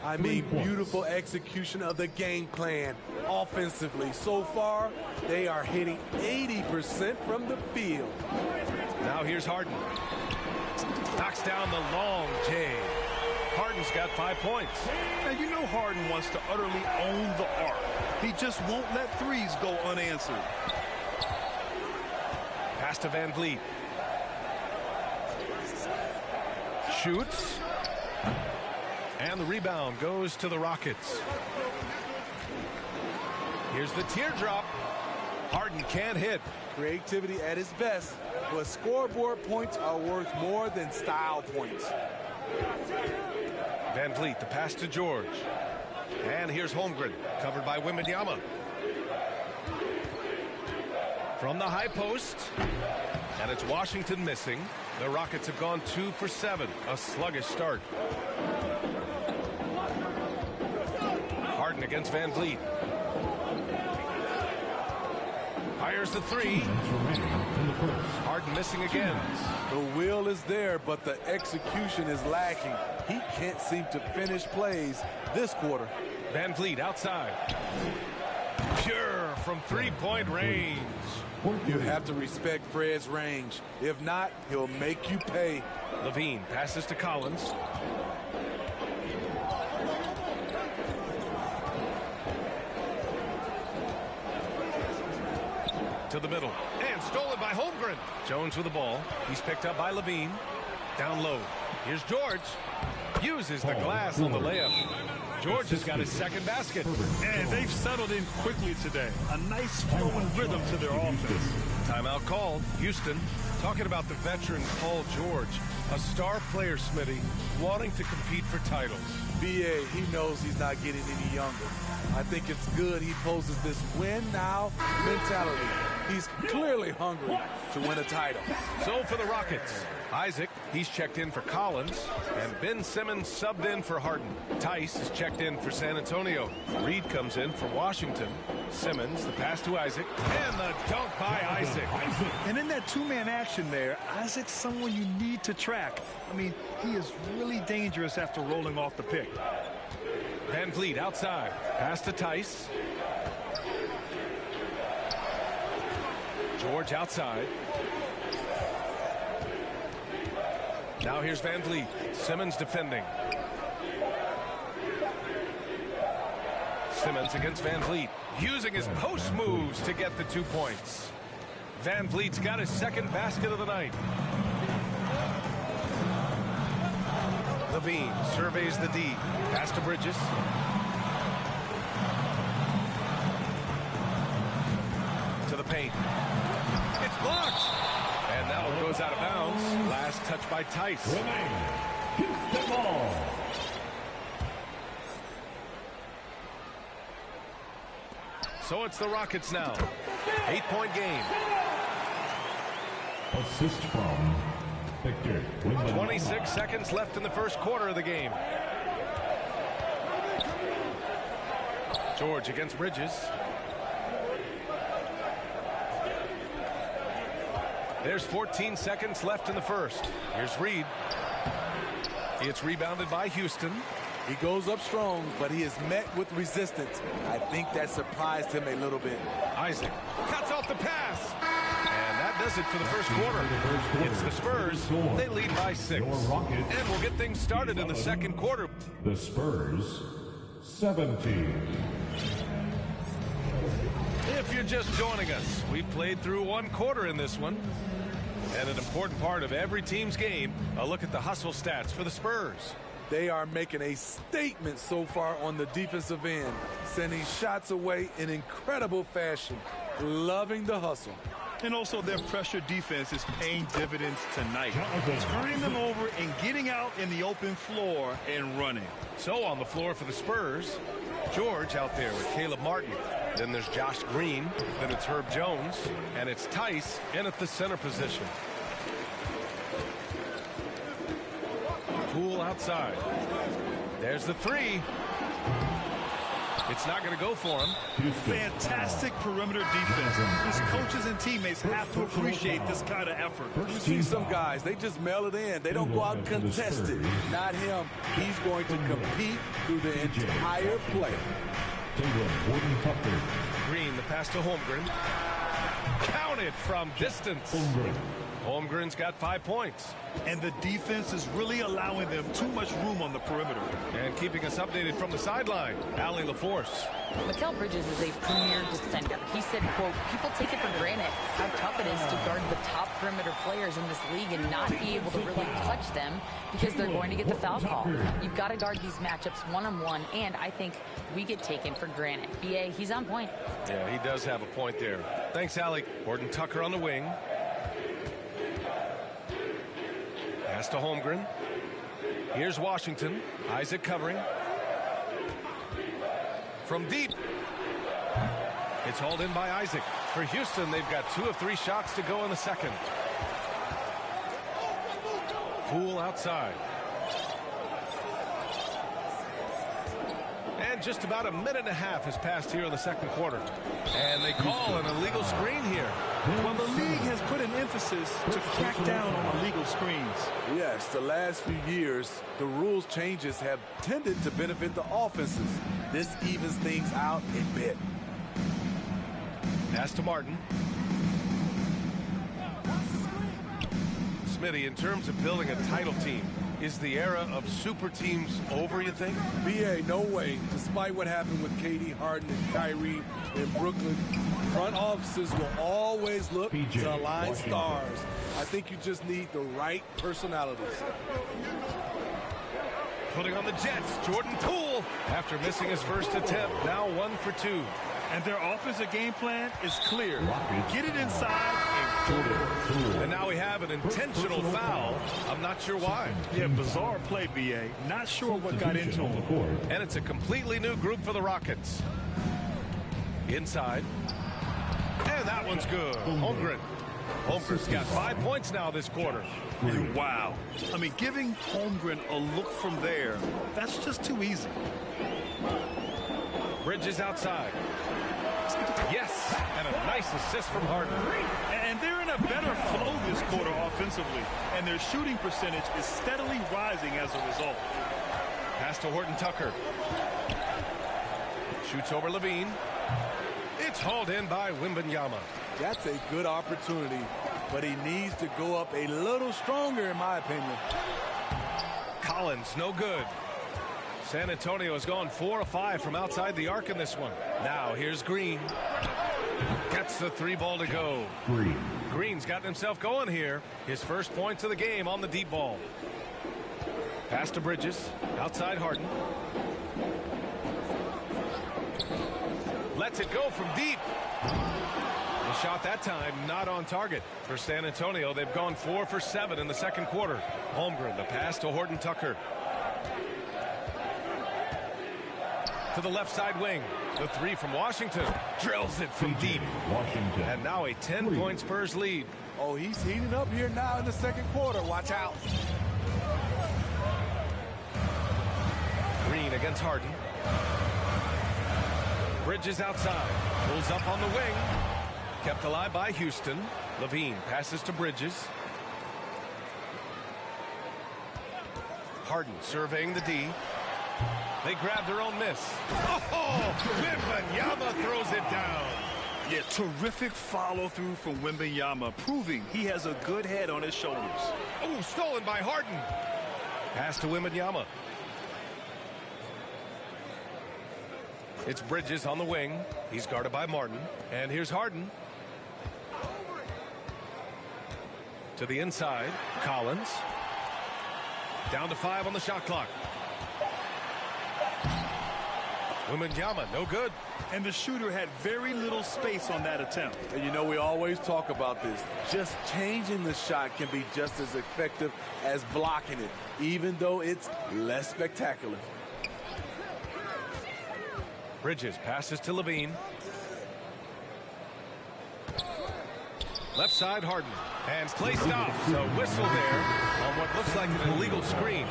I mean, beautiful execution of the game plan offensively. So far, they are hitting 80% from the field. Now here's Harden. Knocks down the long J. Harden's got 5 points. And you know Harden wants to utterly own the arc. He just won't let threes go unanswered. Pass to Van Vliet. Shoots. And the rebound goes to the Rockets. Here's the teardrop. Harden can't hit. Creativity at his best, but scoreboard points are worth more than style points. Van Vliet, the pass to George. And here's Holmgren, covered by Wembanyama. From the high post. And it's Washington missing. The Rockets have gone 2 for 7. A sluggish start. Harden against Van Vliet. Fires the 3. Harden missing again. The will is there, but the execution is lacking. He can't seem to finish plays this quarter. Van Vliet outside. Pure from three-point range. You have to respect Fred's range. If not, he'll make you pay. Levine passes to Collins. To the middle. And stolen by Holmgren. Jones with the ball. He's picked up by Levine. Down low. Here's George. Uses the glass on the layup. George has got his second basket. And they've settled in quickly today. A nice flowing rhythm to their offense. Timeout called. Houston talking about the veteran Paul George. A star player, Smitty, wanting to compete for titles. B.A., he knows he's not getting any younger. I think it's good he poses this win-now mentality. He's clearly hungry to win a title. So for the Rockets, Isaac, he's checked in for Collins, and Ben Simmons subbed in for Harden. Tice is checked in for San Antonio. Reed comes in for Washington. Simmons, the pass to Isaac, and the dunk by Isaac. And in that two-man action there, Isaac's someone you need to track. I mean, he is really dangerous after rolling off the pick. Van Vliet outside. Pass to Tice. George outside. Now here's Van Vliet. Simmons defending. Simmons against Van Vliet. Using his post moves to get the 2 points. Van Vliet's got his second basket of the night. Levine surveys the D. Pass to Bridges. To the paint. It's blocked. And that one goes out of bounds. Last touch by Tice. Houston ball. So it's the Rockets now. 8-point game. Assist from Victor. 26 seconds left in the first quarter of the game. George against Bridges. There's 14 seconds left in the first. Here's Reed. It's rebounded by Houston. He goes up strong, but he is met with resistance. I think that surprised him a little bit. Isaac cuts off the pass. And that does it for the first quarter. It's the Spurs. They lead by 6. And we'll get things started in the second quarter. The Spurs, 17. If you're just joining us, we played through one quarter in this one. And an important part of every team's game, a look at the hustle stats for the Spurs. They are making a statement so far on the defensive end, sending shots away in incredible fashion. Loving the hustle. And also their pressure defense is paying dividends tonight. Turning them over and getting out in the open floor and running. So on the floor for the Spurs, George out there with Caleb Martin. Then there's Josh Green. Then it's Herb Jones. And it's Tice in at the center position. Poole outside. There's the three. It's not going to go for him. Fantastic perimeter defense. His coaches and teammates have to appreciate this kind of effort. You see some guys, they just mail it in. They don't go out and contest it. Not him. He's going to compete through the entire play. Green, the pass to Holmgren. Counted from distance. Holmgren's got 5 points. And the defense is really allowing them too much room on the perimeter. And keeping us updated from the sideline, Allie LaForce. Mikal Bridges is a premier defender. He said, quote, people take it for granted how tough it is to guard the top perimeter players in this league and not be able to really touch them because they're going to get the foul call. You've got to guard these matchups one-on-one, and I think we get taken for granted. B.A., he's on point. Yeah, he does have a point there. Thanks, Allie. Horton Tucker on the wing. Pass to Holmgren. Here's Washington. Isaac covering. From deep. It's hauled in by Isaac. For Houston, they've got 2 of 3 shots to go in the second. Poole outside. And just about a minute and a half has passed here in the second quarter. And they call an illegal screen here. Well, the league has put an emphasis to crack down on illegal screens. Yes, the last few years, the rules changes have tended to benefit the offenses. This evens things out a bit. Pass to Martin. Smitty, in terms of building a title team, is the era of super teams over, you think? BA, no way. Despite what happened with KD, Harden, and Kyrie in Brooklyn, front offices will always look to align stars. I think you just need the right personalities. Putting on the Jets, Jordan Poole, after missing his first attempt, now 1 for 2. And their offensive game plan is clear. Get it inside and And now we have an intentional foul. I'm not sure why. Yeah, bizarre play, BA. Not sure what got into him. And it's a completely new group for the Rockets. Inside. And that one's good. Holmgren. Holmgren's got 5 points now this quarter. Wow. I mean, giving Holmgren a look from there, that's just too easy. Bridges outside. Yes, and a nice assist from Harden. And they're in a better flow this quarter offensively, and their shooting percentage is steadily rising as a result. Pass to Horton Tucker. Shoots over Levine. It's hauled in by Wembanyama. That's a good opportunity, but he needs to go up a little stronger, in my opinion. Collins, no good. San Antonio has gone 4 of 5 from outside the arc in this one. Now here's Green. Gets the 3 ball to go. Green's gotten himself going here. His first points of the game on the deep ball. Pass to Bridges. Outside Harden. Lets it go from deep. The shot that time not on target for San Antonio. They've gone 4 for 7 in the second quarter. Holmgren, the pass to Horton Tucker. To the left side wing. The 3 from Washington. Drills it from deep. Washington. And now a 10-point Spurs lead. Oh, he's heating up here now in the second quarter. Watch out. Green against Harden. Bridges outside. Pulls up on the wing. Kept alive by Houston. Levine passes to Bridges. Harden surveying the D. They grab their own miss. Oh, Wembanyama throws it down. Yeah, terrific follow-through from Wembanyama, proving he has a good head on his shoulders. Oh, stolen by Harden. Pass to Wembanyama. It's Bridges on the wing. He's guarded by Martin. And here's Harden. To the inside. Collins. Down to 5 on the shot clock. Wembanyama, no good. And the shooter had very little space on that attempt. And you know, we always talk about this. Just changing the shot can be just as effective as blocking it, even though it's less spectacular. Bridges passes to Levine. Left side Harden. And play stops. A whistle there on what looks like an illegal screen.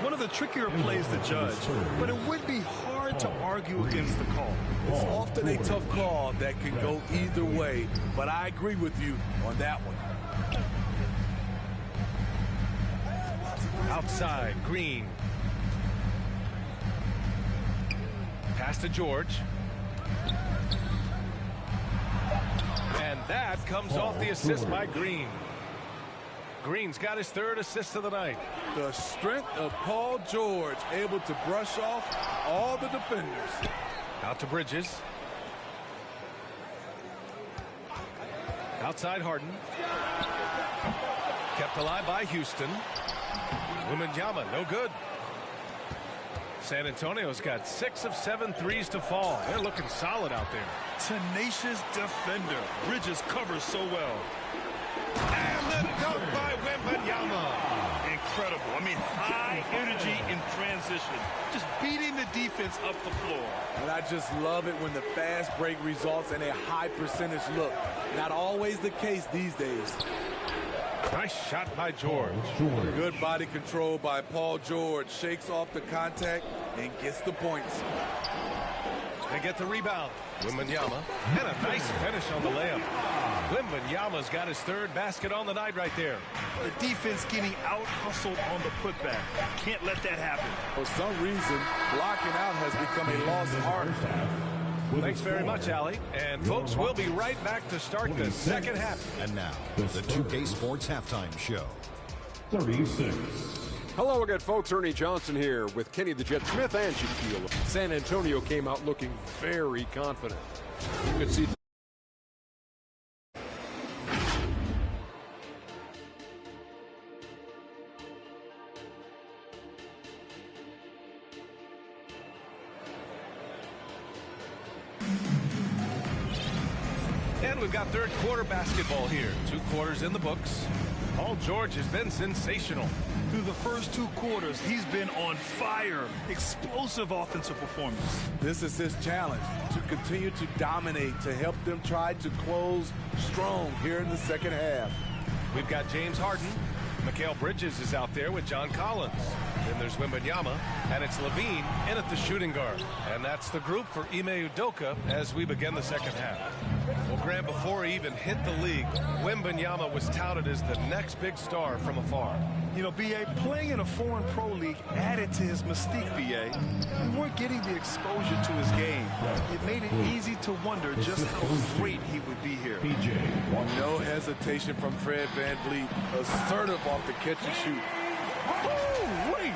One of the trickier plays to judge, but it would be hard to argue against the call. It's often a tough call that can go either way, but I agree with you on that one. Outside, Green. Pass to George. And that comes off the assist by Green. Green's got his 3rd assist of the night. The strength of Paul George, able to brush off all the defenders. Out to Bridges. Outside Harden. Kept alive by Houston. Wembanyama, no good. San Antonio's got 6 of 7 threes to fall. They're looking solid out there. Tenacious defender. Bridges covers so well. And the dunk by Wembanyama. Incredible. I mean, high energy in transition. Just beating the defense up the floor. And I just love it when the fast break results in a high percentage look. Not always the case these days. Nice shot by George. Good body control by Paul George. Shakes off the contact and gets the points. They get the rebound. Wembanyama. And a nice finish on the layup. Wembanyama's got his 3rd basket on the night right there. The defense getting out-hustled on the putback. Can't let that happen. For some reason, blocking out has become a lost art. Thanks very much, Allie. And folks, we'll be right back to start the second half. And now, the 2K Sports Halftime Show. 36. Hello again, folks. Ernie Johnson here with Kenny the Jet Smith and Shaquille. San Antonio came out looking very confident. You could see. And we've got third quarter basketball here. 2 quarters in the books. Paul George has been sensational. Through the first 2 quarters, he's been on fire. Explosive offensive performance. This is his challenge, to continue to dominate, to help them try to close strong here in the second half. We've got James Harden. Mikal Bridges is out there with John Collins. Then there's Wembanyama, and it's Levine in at the shooting guard. And that's the group for Ime Udoka as we begin the second half. Well, Grant, before he even hit the league, Wembanyama was touted as the next big star from afar. You know, B.A., playing in a foreign pro league added to his mystique, B.A. We weren't getting the exposure to his game. It made it easy to wonder just how great he would be here. No hesitation from Fred VanVleet. Assertive off the catch and shoot. Oh, wait.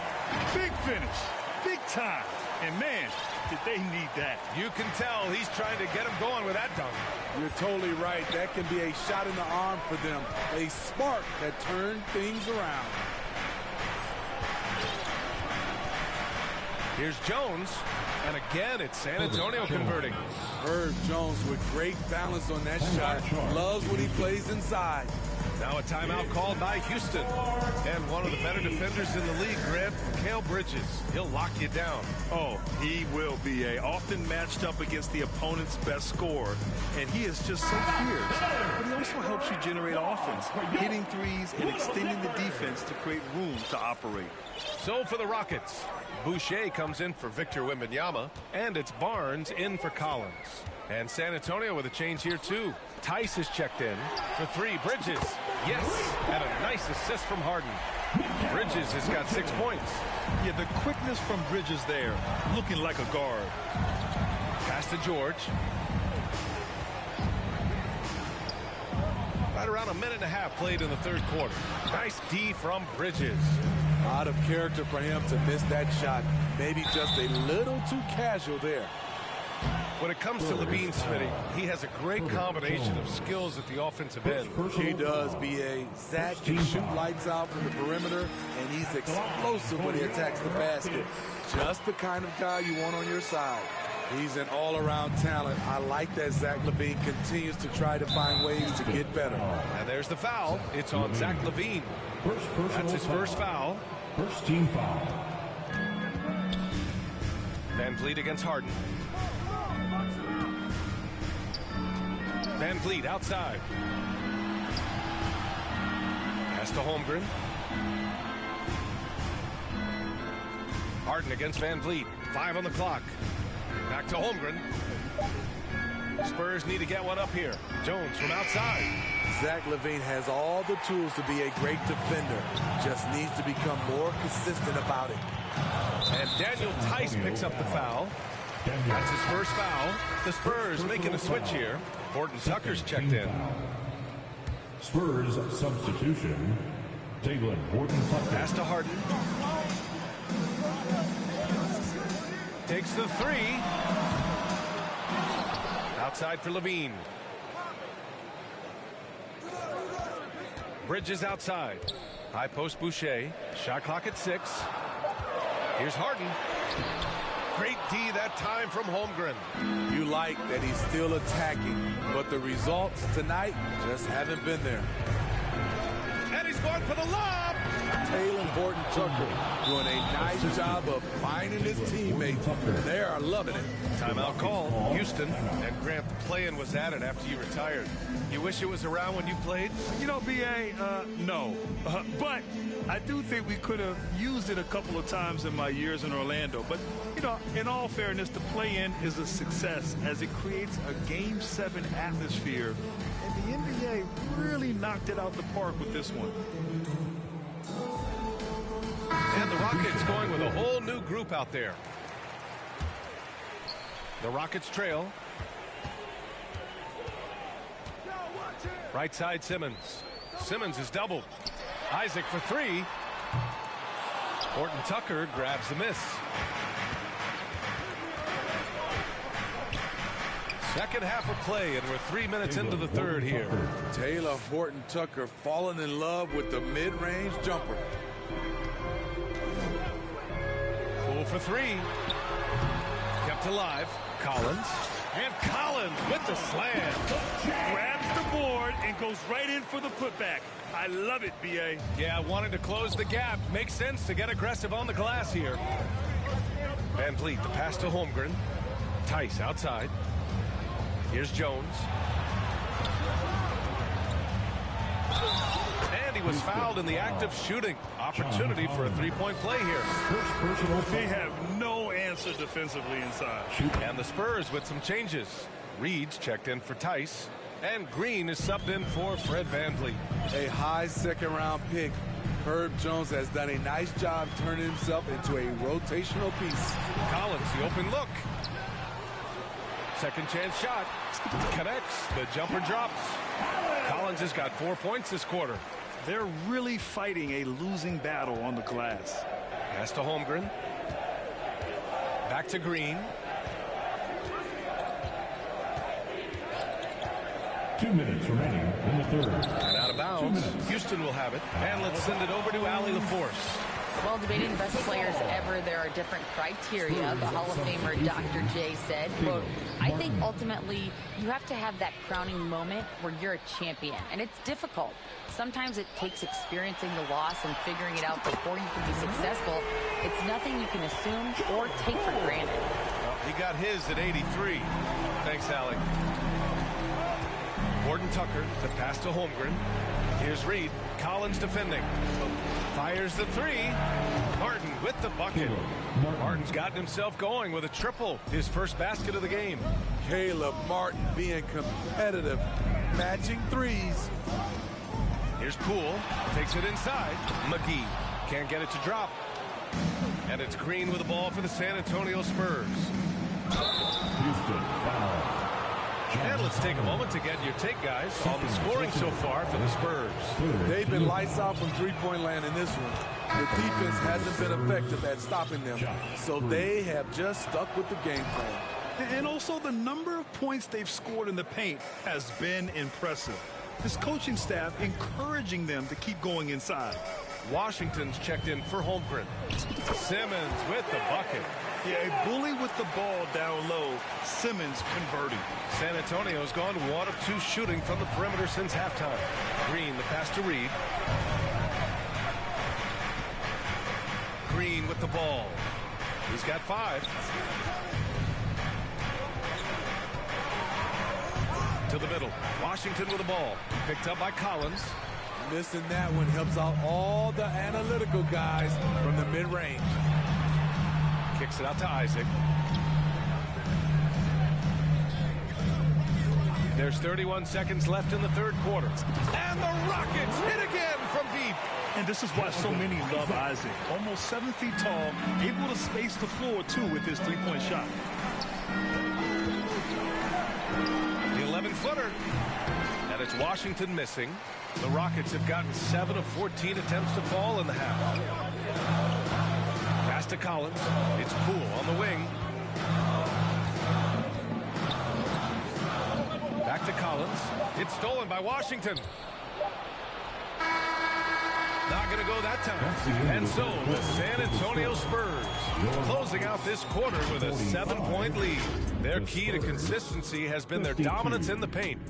Big finish. Big time. And, man, did they need that. You can tell he's trying to get him going with that dunk. You're totally right. That can be a shot in the arm for them. A spark that turned things around. Here's Jones. And again, it's San Antonio converting. Herb Jones with great balance on that shot. Loves when he plays inside. Now a timeout called by Houston. And one of the better defenders in the league, Grant, Mikal Bridges. He'll lock you down. Oh, he will be often matched up against the opponent's best scorer. And he is just so fierce. But he also helps you generate offense, hitting threes and extending the defense to create room to operate. So for the Rockets, Boucher comes in for Victor Wembanyama, and it's Barnes in for Collins. And San Antonio with a change here, too. Tice is checked in for 3. Bridges, yes, and a nice assist from Harden. Bridges has got 6 points. Yeah, the quickness from Bridges there, looking like a guard. Pass to George. Right around a minute and a half played in the third quarter. Nice D from Bridges. Out of character for him to miss that shot. Maybe just a little too casual there. When it comes to Levine, Smitty, he has a great combination of skills at the offensive end. He does, B.A. Zach can shoot lights out from the perimeter, and he's explosive when he attacks the basket. Just the kind of guy you want on your side. He's an all-around talent. I like that Zach Levine continues to try to find ways to get better. And there's the foul. It's on Zach Levine. That's his first foul. First team foul. VanVleet against Harden. VanVleet outside. Pass to Holmgren. Harden against VanVleet. 5 on the clock. Back to Holmgren. Spurs need to get one up here. Jones from outside. Zach Levine has all the tools to be a great defender. Just needs to become more consistent about it. And Daniel Tice picks up the foul. That's his first foul. The Spurs making a switch here. Horton Tucker's checked in. Spurs substitution. Taylor Horton Tucker. Pass to Harden. Takes the 3. Outside for Levine. Bridges outside. High post Boucher. Shot clock at 6. Here's Harden. Great D that time from Holmgren. You like that he's still attacking, but the results tonight just haven't been there. And he's going for the lob. Taylor Horton Tucker doing a nice job of finding his teammates. They are loving it. Timeout call. Houston. And Grant, the play-in was added after you retired. You wish it was around when you played? You know, B.A., no. But I do think we could have used it a couple of times in my years in Orlando. But, you know, in all fairness, the play-in is a success as it creates a Game 7 atmosphere. And the NBA really knocked it out the park with this one. And the Rockets going with a whole new group out there. The Rockets trail. Right side Simmons. Simmons is doubled. Isaac for three. Horton Tucker grabs the miss. Second half of play, and we're 3 minutes into the third here. Taylor Horton Tucker falling in love with the mid-range jumper. Poole for three. Kept alive. Collins. And Collins with the slam. Grabs the board and goes right in for the putback. I love it, B.A. Yeah, wanting to close the gap. Makes sense to get aggressive on the glass here. Van Vliet, the pass to Holmgren. Tice outside. Here's Jones. And he was fouled in the act of shooting. Opportunity for a three-point play here. They have no answer defensively inside. And the Spurs with some changes. Reed's checked in for Tice. And Green is subbed in for Fred Van Vliet. A high second-round pick. Herb Jones has done a nice job turning himself into a rotational piece. Collins, the open look. Second chance shot. Connects. The jumper drops. Collins has got 4 points this quarter. They're really fighting a losing battle on the glass. Pass to Holmgren. Back to Green. 2 minutes remaining in the third. And out of bounds. Houston will have it. And let's send it over to Allie LaForce. Well, debating the best players ever, there are different criteria. The Hall of Famer Dr. J said, quote, I think ultimately you have to have that crowning moment where you're a champion. And it's difficult. Sometimes it takes experiencing the loss and figuring it out before you can be successful. It's nothing you can assume or take for granted. Well, he got his at 83. Thanks, Allie. Horton Tucker, the pass to Holmgren. Here's Reed. Collins defending. Fires the three. Martin with the bucket. Martin's gotten himself going with a triple. His first basket of the game. Caleb Martin being competitive. Matching threes. Here's Poole. Takes it inside. McGee can't get it to drop. And it's Green with the ball for the San Antonio Spurs. Houston foul. And let's take a moment to get your take, guys, on the scoring so far for the Spurs. They've been lights out from three-point land in this one. The defense hasn't been effective at stopping them, so they have just stuck with the game plan. And also the number of points they've scored in the paint has been impressive. His coaching staff encouraging them to keep going inside. Washington's checked in for Holmgren. Simmons with the bucket. Yeah, a bully with the ball down low. Simmons converting. San Antonio's gone 1 of 2 shooting from the perimeter since halftime. Green, the pass to Reed. Green with the ball. He's got 5. To the middle. Washington with the ball. Picked up by Collins. Missing that one helps out all the analytical guys from the mid-range. Kicks it out to Isaac. There's 31 seconds left in the third quarter. And the Rockets hit again from deep. And this is why so many love Isaac. Almost 7 feet tall, able to space the floor, too, with his three-point shot. The 11-footer. And it's Washington missing. The Rockets have gotten 7 of 14 attempts to fall in the half. Pass to Collins. It's Poole on the wing. Back to Collins. It's stolen by Washington. Not going to go that time. And so the San Antonio Spurs closing out this quarter with a 7-point lead. Their key to consistency has been their dominance in the paint.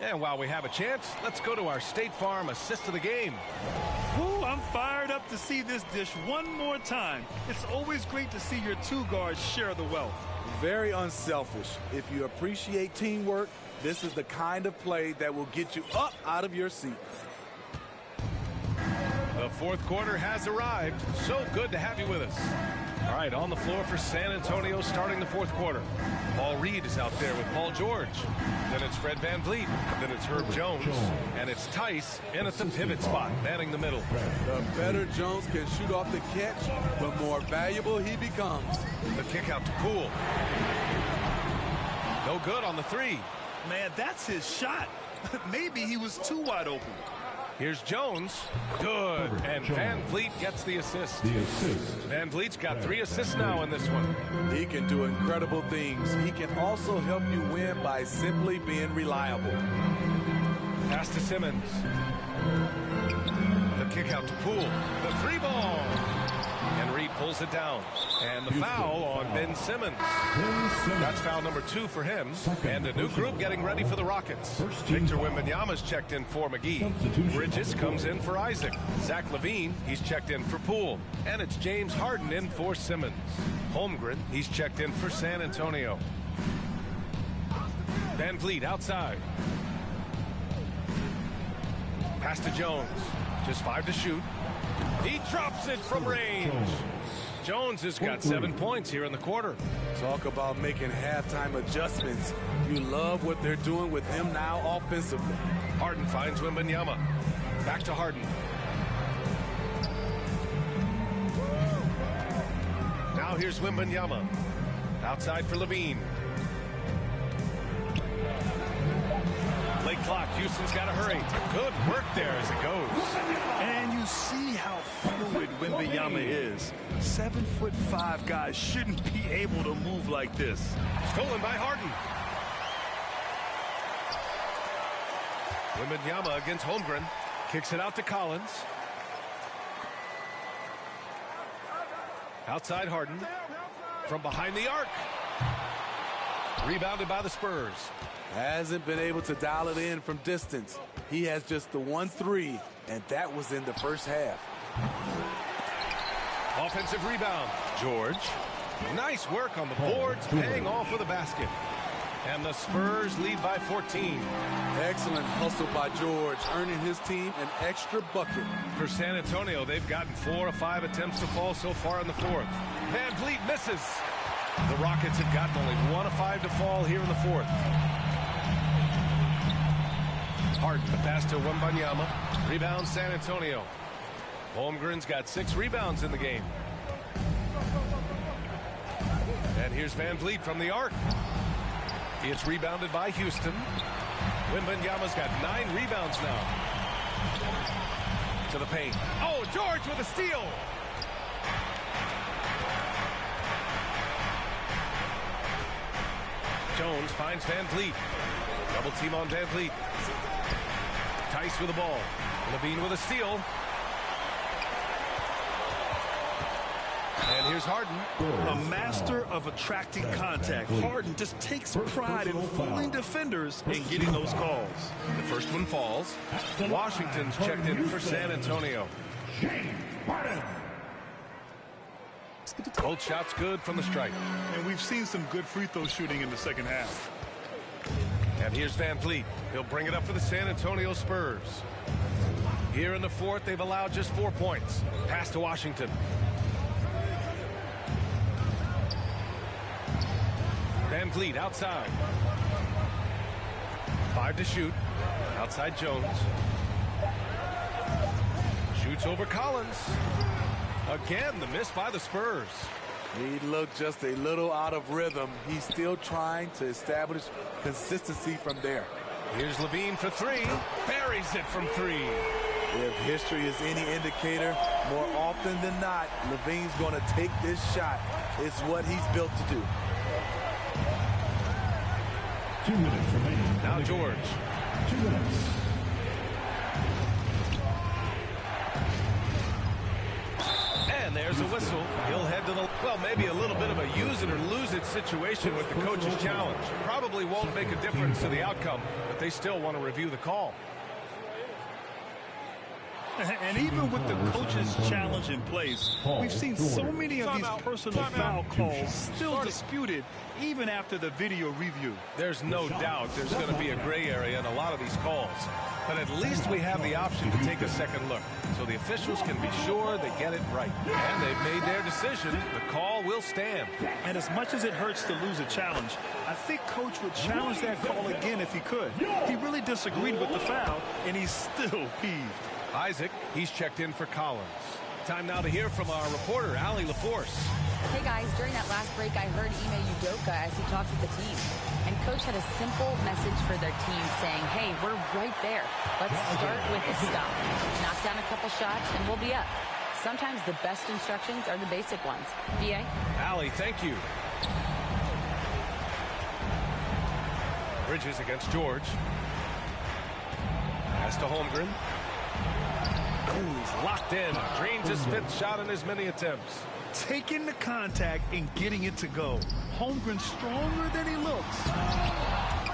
And while we have a chance, let's go to our State Farm assist of the game. Ooh, I'm fired up to see this dish one more time. It's always great to see your two guards share the wealth. Very unselfish. If you appreciate teamwork, this is the kind of play that will get you up out of your seat. The fourth quarter has arrived. So good to have you with us. All right, on the floor for San Antonio starting the fourth quarter. Paul Reed is out there with Paul George. Then it's Fred VanVleet. Then it's Herb Jones. And it's Tice in at the pivot spot, manning the middle. The better Jones can shoot off the catch, the more valuable he becomes. The kick out to Poole. No good on the three. Man, that's his shot. Maybe he was too wide open. Here's Jones. Good. And VanVleet gets the assist. VanVleet's got 3 assists now in this one. He can do incredible things. He can also help you win by simply being reliable. Pass to Simmons. The kick out to Poole. The 3 ball. And Reed pulls it down. And the foul on Ben Simmons. That's foul number 2 for him. And a new group getting ready for the Rockets. Victor Wembanyama's checked in for McGee. Bridges comes in for Isaac. Zach LaVine, he's checked in for Poole. And it's James Harden in for Simmons. Holmgren, he's checked in for San Antonio. VanVleet outside. Pass to Jones. Just 5 to shoot. He drops it from range. Jones has got 7 points here in the quarter. Talk about making halftime adjustments. You love what they're doing with him now offensively. Harden finds Wembanyama. Back to Harden. Now here's Wembanyama. Outside for LaVine. Late clock. Houston's got to hurry. Good work there as it goes. And you see how fluid Wembanyama is. 7'5" guys shouldn't be able to move like this. Stolen by Harden. Wembanyama against Holmgren. Kicks it out to Collins. Outside Harden. From behind the arc. Rebounded by the Spurs. Hasn't been able to dial it in from distance. He has just the 1-3, and that was in the first half. Offensive rebound. George. Nice work on the boards, paying off for the basket. And the Spurs lead by 14. Excellent hustle by George, earning his team an extra bucket. For San Antonio, they've gotten 4 of 5 attempts to fall so far in the fourth. VanVleet misses. The Rockets have gotten only 1 of 5 to fall here in the fourth. Harden, the pass to Wembanyama. Rebound San Antonio. Holmgren's got 6 rebounds in the game. And here's VanVleet from the arc. It's rebounded by Houston. Wembanyama's got 9 rebounds now. To the paint. Oh, George with a steal. Jones finds VanVleet. Double team on VanVleet. Tice with the ball. LaVine with a steal. And here's Harden. A master of attracting contact. Harden just takes pride in fooling defenders and getting those calls. The first one falls. Washington's checked in for San Antonio. Both shots good from the stripe. And we've seen some good free throw shooting in the second half. And here's VanVleet. He'll bring it up for the San Antonio Spurs. Here in the fourth, they've allowed just 4 points. Pass to Washington. VanVleet outside. 5 to shoot. Outside Jones. Shoots over Collins. Again, the miss by the Spurs. He looked just a little out of rhythm. He's still trying to establish consistency from there. Here's LaVine for 3. Buries it from 3. If history is any indicator, more often than not, LaVine's going to take this shot. It's what he's built to do. 2 minutes remaining. Now George. 2 minutes. And there's a whistle. He'll head to the, well, maybe a little bit of a use it or lose it situation with the coach's challenge. Probably won't make a difference to the outcome, but they still want to review the call. And even with the coach's challenge in place, we've seen so many of these personal foul calls still disputed even after the video review. There's no doubt there's going to be a gray area in a lot of these calls. But at least we have the option to take a second look, so the officials can be sure they get it right. And they've made their decision. The call will stand. And as much as it hurts to lose a challenge, I think Coach would challenge that call again if he could. He really disagreed with the foul, and he's still peeved. Isaac, he's checked in for Collins. Time now to hear from our reporter, Allie LaForce. Hey guys, during that last break, I heard Ime Udoka as he talked with the team. And Coach had a simple message for their team saying, hey, we're right there. Let's start with a stop. Knock down a couple shots and we'll be up. Sometimes the best instructions are the basic ones. B.A.? Allie, thank you. Bridges against George. Pass to Holmgren. He's locked in. Drains his fifth shot in as many attempts. Taking the contact and getting it to go. Holmgren stronger than he looks.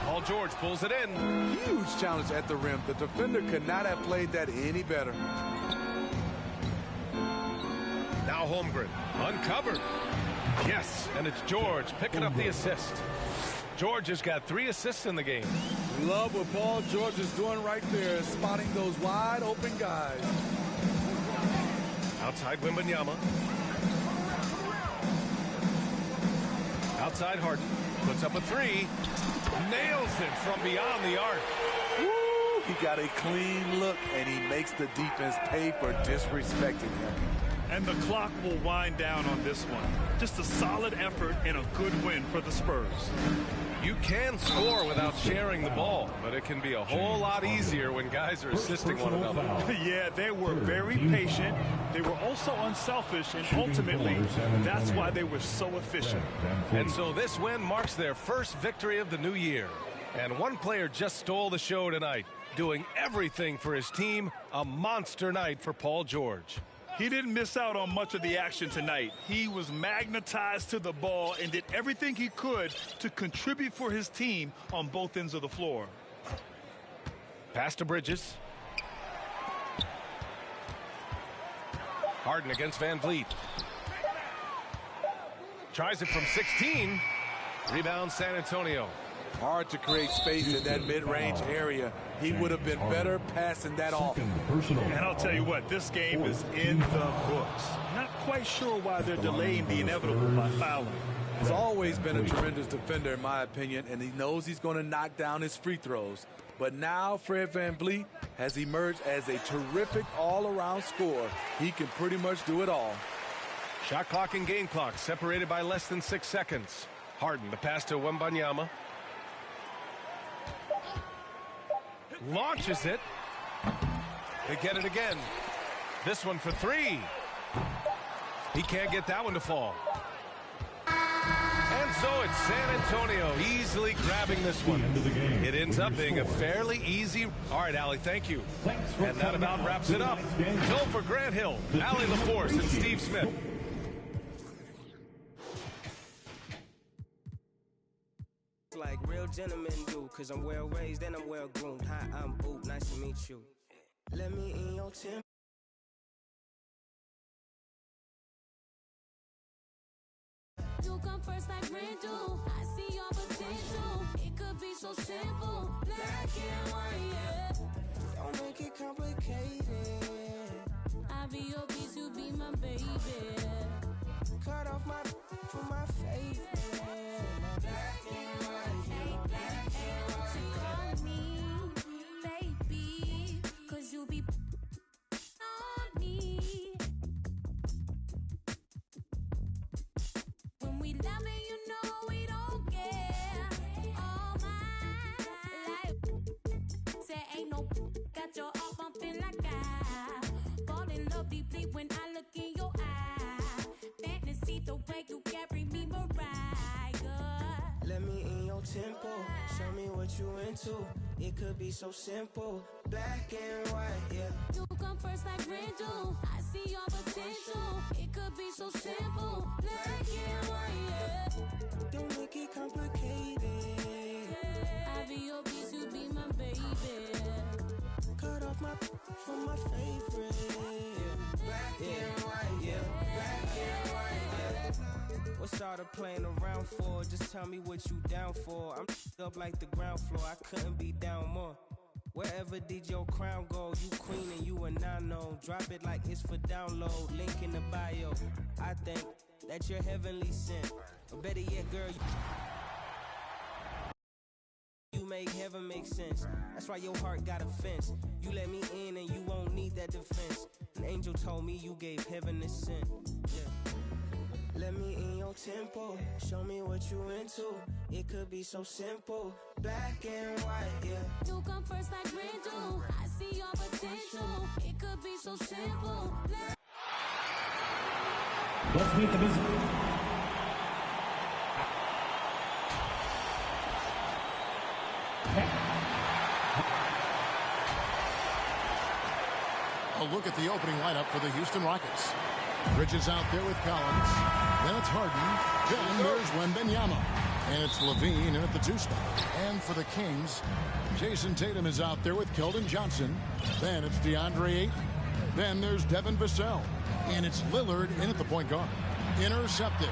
Paul George pulls it in. Huge challenge at the rim. The defender could not have played that any better. Now Holmgren uncovered. Yes, and it's George picking up the assist. George has got 3 assists in the game. Love what Paul George is doing right there, spotting those wide open guys. Outside Wembanyama. Outside Harden. Puts up a 3. Nails it from beyond the arc. Woo! He got a clean look, and he makes the defense pay for disrespecting him. And the clock will wind down on this one. Just a solid effort and a good win for the Spurs. You can score without sharing the ball, but it can be a whole lot easier when guys are assisting one another. Yeah, they were very patient. They were also unselfish, and ultimately, that's why they were so efficient. And so this win marks their first victory of the new year. And one player just stole the show tonight, doing everything for his team. A monster night for Paul George. He didn't miss out on much of the action tonight. He was magnetized to the ball and did everything he could to contribute for his team on both ends of the floor. Pass to Bridges. Harden against Van Vliet. Tries it from 16. Rebound San Antonio. Hard to create space in that mid-range area. He would have been better passing that off. And I'll tell you what, this game is in the books. Not quite sure why they're delaying the inevitable by fouling. He's always been a tremendous defender, in my opinion, and he knows he's going to knock down his free throws. But now Fred VanVleet has emerged as a terrific all-around scorer. He can pretty much do it all. Shot clock and game clock separated by less than 6 seconds. Harden, the pass to Wembanyama. Launches it. They get it again. This one for 3. He can't get that one to fall. And so it's San Antonio easily grabbing this one. It ends up being a fairly easy. All right, Allie, thank you. And that about wraps it up. So for Grant Hill, Allie LaForce, and Steve Smith. Like real gentlemen do, cause I'm well raised and I'm well groomed. Hi, I'm Boop, nice to meet you. Let me in your temple. You come first like brand new. I see your potential. It could be so simple. Black and white, yeah. Don't make it complicated. I be your piece, you be my baby. Cut off my for my favorite. Black and white, black and white. So call me baby, cause you be on me. When we love it, you know we don't care. All my life, say ain't no got your heart bumping like I fall in love deeply when I look in your eye. Fantasy the way you carry me, Mariah. Let me in your tempo. Show me what you into. It could be so simple. Black and white, yeah. You come first like brand new. I see your potential. It could be so simple. Black and white, yeah. Don't make it complicated. I be your piece, you be my baby. Cut off my for my favorite. Black and white, yeah. Black and white, yeah. What's all the playing around for? Just tell me what you down for. I'm up like the ground floor. I couldn't be down more. Wherever did your crown go? You queen and you a nano. Drop it like it's for download. Link in the bio. I think that you're heavenly sent. Or better yet, girl, you make heaven make sense. That's why your heart got a fence. You let me in and you won't need that defense. An angel told me you gave heaven a scent. Yeah. Let me in your tempo. Show me what you into. It could be so simple. Black and white, yeah. You come first like rain do. I see your potential. It could be so simple. Let's meet the visitor. A look at the opening lineup for the Houston Rockets. Bridges out there with Collins. Then it's Harden. Then there's Wembanyama. And it's Levine in at the 2 spot. And for the Kings, Jason Tatum is out there with Keldon Johnson. Then it's DeAndre Ayton. Then there's Devin Vassell. And it's Lillard in at the point guard. Intercepted.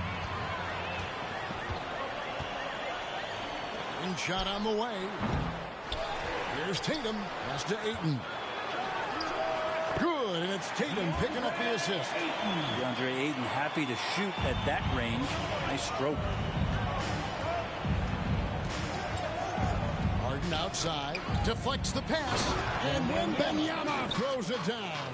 And shot on the way. Here's Tatum. Pass to Ayton. Good, and it's Tatum picking up the assist. DeAndre Ayton happy to shoot at that range. Nice stroke. Harden outside, deflects the pass, and Wembanyama throws it down.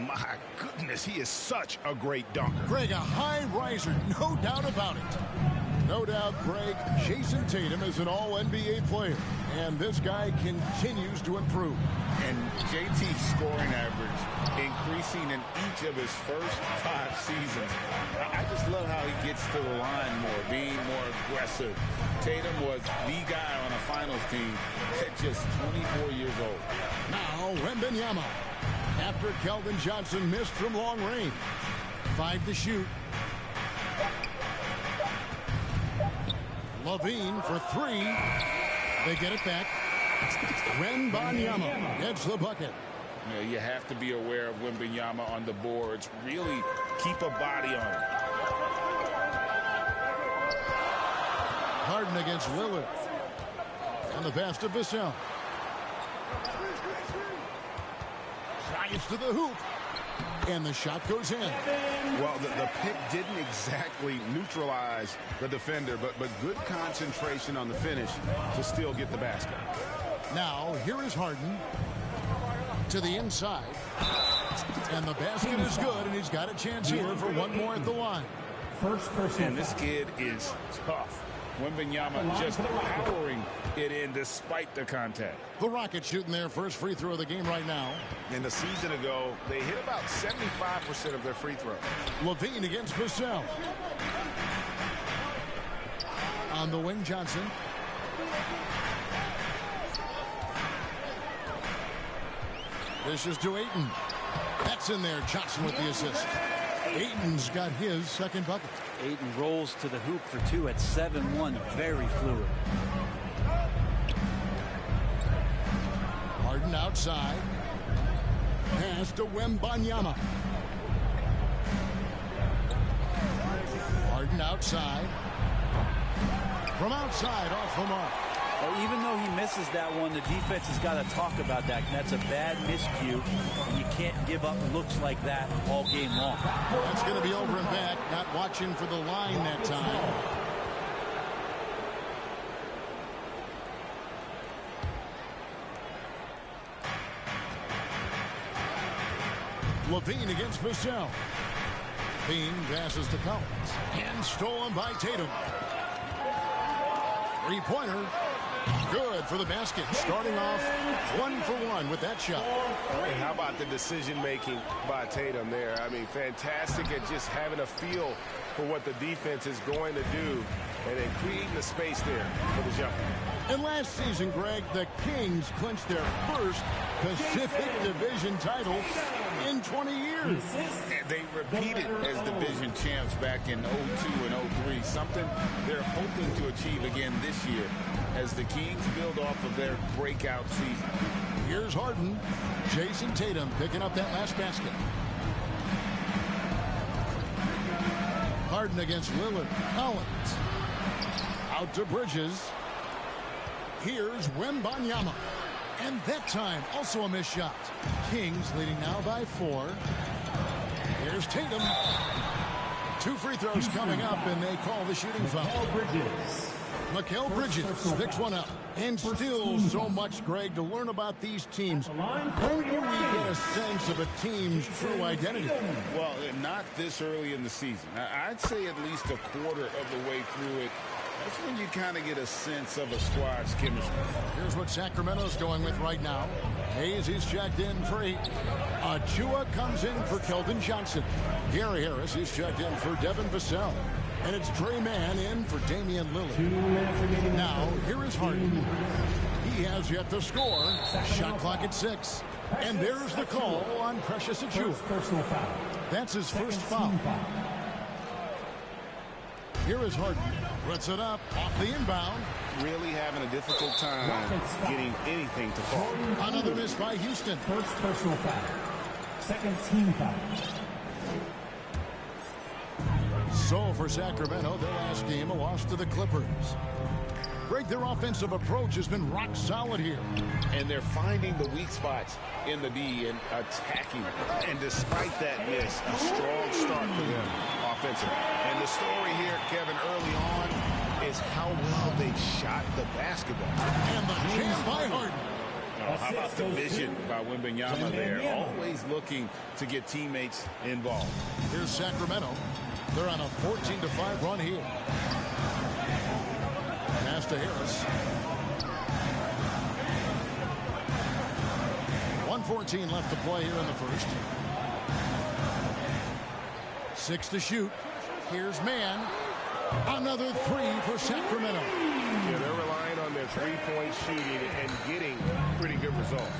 My goodness, he is such a great dunker. Greg, a high riser, no doubt about it. No doubt, Greg, Jason Tatum is an all-NBA player, and this guy continues to improve. And JT's scoring average increasing in each of his first 5 seasons. I just love how he gets to the line more, being more aggressive. Tatum was the guy on a finals team at just 24 years old. Now, Wembanyama. After Keldon Johnson missed from long range. 5 to shoot. Levine for 3. They get it back. Wembanyama gets the bucket. You know, you have to be aware of Wembanyama on the boards. Really keep a body on him. Harden against Lillard. And the pass to Vassell. Drives to the hoop. And the shot goes in. Well, the pick didn't exactly neutralize the defender, but good concentration on the finish to still get the basket. Now, here is Harden to the inside. And the basket is good, and he's got a chance here for one more at the line. First person. And this kid is tough. Wembanyama just powering it in despite the contact. The Rockets shooting their first free throw of the game right now. And a season ago, they hit about 75% of their free throws. Levine against Vassell. On the wing, Johnson. This is to Ayton. That's in there. Johnson with the assist. Ayton's got his second bucket. Ayton rolls to the hoop for 2 at 7-1. Very fluid. Harden outside. Pass to Wembanyama. Harden outside. From outside, off the mark. Well, even though he misses that one, the defense has got to talk about that. That's a bad miscue, and you can't give up looks like that all game long. That's going to be over and back. Not watching for the line that time. Levine against Vassell. Bean passes to Collins. And stolen by Tatum. Three-pointer. Good for the basket. Starting off 1 for 1 with that shot. And how about the decision-making by Tatum there? I mean, fantastic at just having a feel for what the defense is going to do and then creating the space there for the jumper. And last season, Greg, the Kings clinched their first Pacific Division title in 20 years. And they repeated as division champs back in 02 and 03, something they're hoping to achieve again this year as the Kings build off of their breakout season. Here's Harden. Jason Tatum picking up that last basket. Harden against Lillard. Collins. Out to Bridges. Here's Wembanyama. And that time, also a missed shot. Kings leading now by 4. Here's Tatum. 2 free throws coming up, and they call the shooting foul. Mikal Bridges picks one up. And still so much, Greg, to learn about these teams. When do we get a sense of a team's true identity? Well, not this early in the season. I'd say at least a quarter of the way through it. That's when you kind of get a sense of a squad's chemistry. Here's what Sacramento's going with right now. Hayes is checked in for 8. Achua comes in for Keldon Johnson. Gary Harris is checked in for Devin Vassell. And it's Trey Mann in for Damian Lillard. Now, here is Harden. He has yet to score. Shot clock at 6. And there's the call on Precious Achua. That's his first foul. Here is Harden. Puts it up off the inbound. Really having a difficult time getting anything to fall. Another miss by Houston. First personal foul. Second team foul. So for Sacramento, their last game, a loss to the Clippers. Greg, their offensive approach has been rock solid here. And they're finding the weak spots in the D and attacking. And despite that miss, a strong start for them offensively. And the story here, Kevin, early on is how well they shot the basketball. And the jam by Harden. Oh, how about the vision by Wembanyama there? Always looking to get teammates involved. Here's Sacramento. They're on a 14-5 run here. Pass to Harris. 1:14 left to play here in the first. 6 to shoot. Here's Mann. Another 3 for Sacramento. Yeah, they're relying on their three-point shooting and getting pretty good results.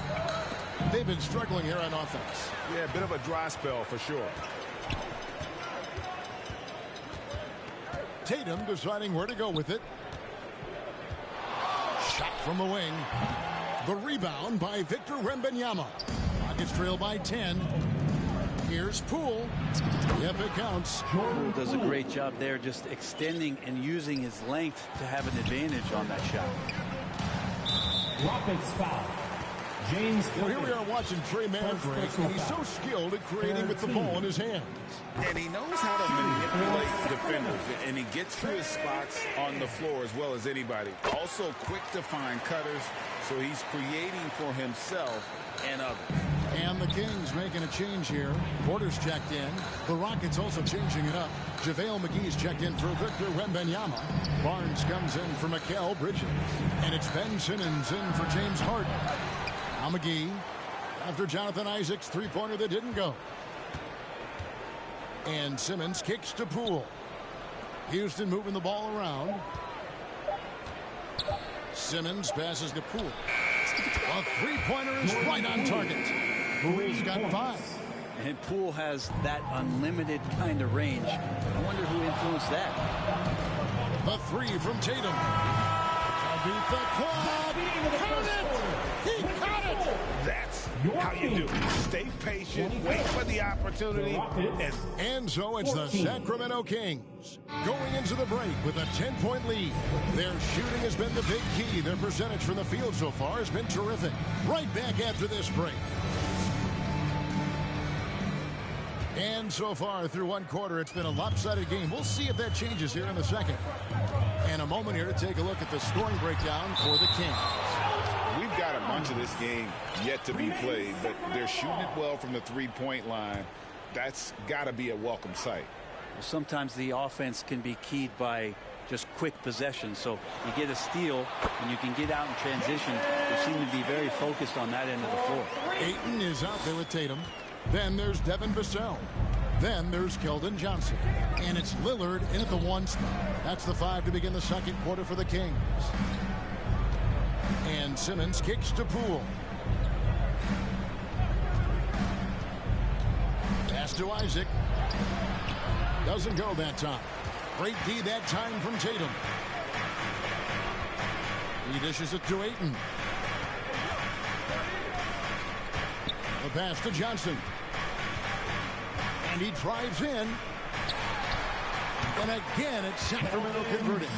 They've been struggling here on offense. Yeah, a bit of a dry spell for sure. Tatum deciding where to go with it. Shot from the wing. The rebound by Victor Wembanyama. Rockets trail by 10. Here's Poole. Yep, it counts. Poole does a great job there, just extending and using his length to have an advantage on that shot. Rockets foul. James. Well, here we are watching Trey Mann, Greg, and he's so skilled at creating with the ball in his hands. And he knows how to manipulate defenders, and he gets to his spots on the floor as well as anybody. Also quick to find cutters, so he's creating for himself and others. And the Kings making a change here. Porter's checked in. The Rockets also changing it up. JaVale McGee's checked in for Victor Wembanyama. Barnes comes in for Mikal Bridges. And it's Ben Simmons in for James Harden. Now McGee after Jonathan Isaac's three-pointer that didn't go. And Simmons kicks to Poole. Houston moving the ball around. Simmons passes to Poole. A three-pointer is right on target. Poole's got 5. And Poole has that unlimited kind of range. I wonder who influenced that. The 3 from Tatum. Beat the clock. Count it. He caught it. That's how you do it. Stay patient, wait for the opportunity. And so it's the Sacramento Kings going into the break with a 10-point lead. Their shooting has been the big key. Their percentage from the field so far has been terrific. Right back after this break. And so far through one quarter, it's been a lopsided game. We'll see if that changes here in the second. And a moment here to take a look at the scoring breakdown for the Kings. We've got a bunch of this game yet to be played, but they're shooting it well from the three-point line. That's got to be a welcome sight. Well, sometimes the offense can be keyed by just quick possession. So you get a steal and you can get out in transition. They seem to be very focused on that end of the floor. Ayton is out there with Tatum. Then there's Devin Vassell. Then there's Keldon Johnson. And it's Lillard in at the 1 spot. That's the 5 to begin the second quarter for the Kings. And Simmons kicks to Poole. Pass to Isaac. Doesn't go that time. Great D that time from Tatum. He dishes it to Ayton. The pass to Johnson. And he drives in. And again, it's Sacramento converting.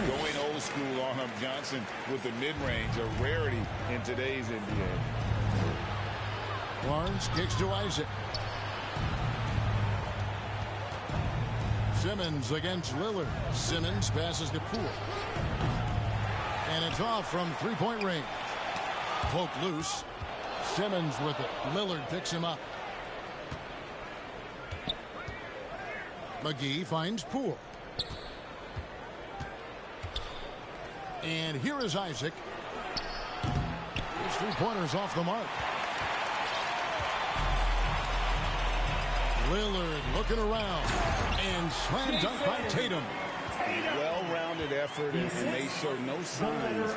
Going old school on him, Johnson, with the mid-range, a rarity in today's NBA. Barnes kicks to Isaac. Simmons against Lillard. Simmons passes to Poole. And it's off from three-point range. Poke loose. Simmons with it. Lillard picks him up. McGee finds Poole. And here is Isaac. His three-pointers off the mark. Lillard looking around. And slam dunk by Tatum. Well-rounded effort, and they show no signs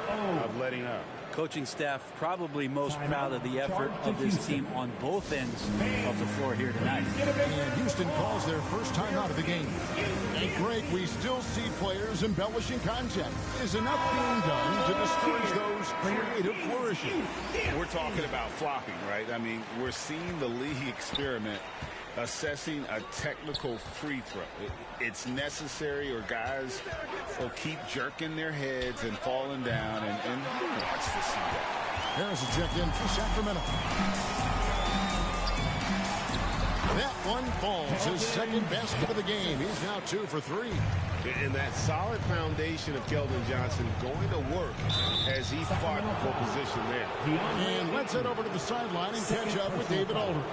of letting up. Coaching staff probably most proud of the effort of this team on both ends of the floor here tonight. And Houston calls their first time out of the game. And Greg, we still see players embellishing contact. Is enough being done to discourage those creative flourishes? We're talking about flopping, right? I mean, we're seeing the league experiment assessing a technical free throw. It's necessary, or guys will keep jerking their heads and falling down, and who wants to see that? Harris is checked in for Sacramento. That one falls. His second basket of the game. He's now 2 for 3. And that solid foundation of Keldon Johnson going to work as he fought for position there. And let's head over to the sideline and catch up with David Aldridge.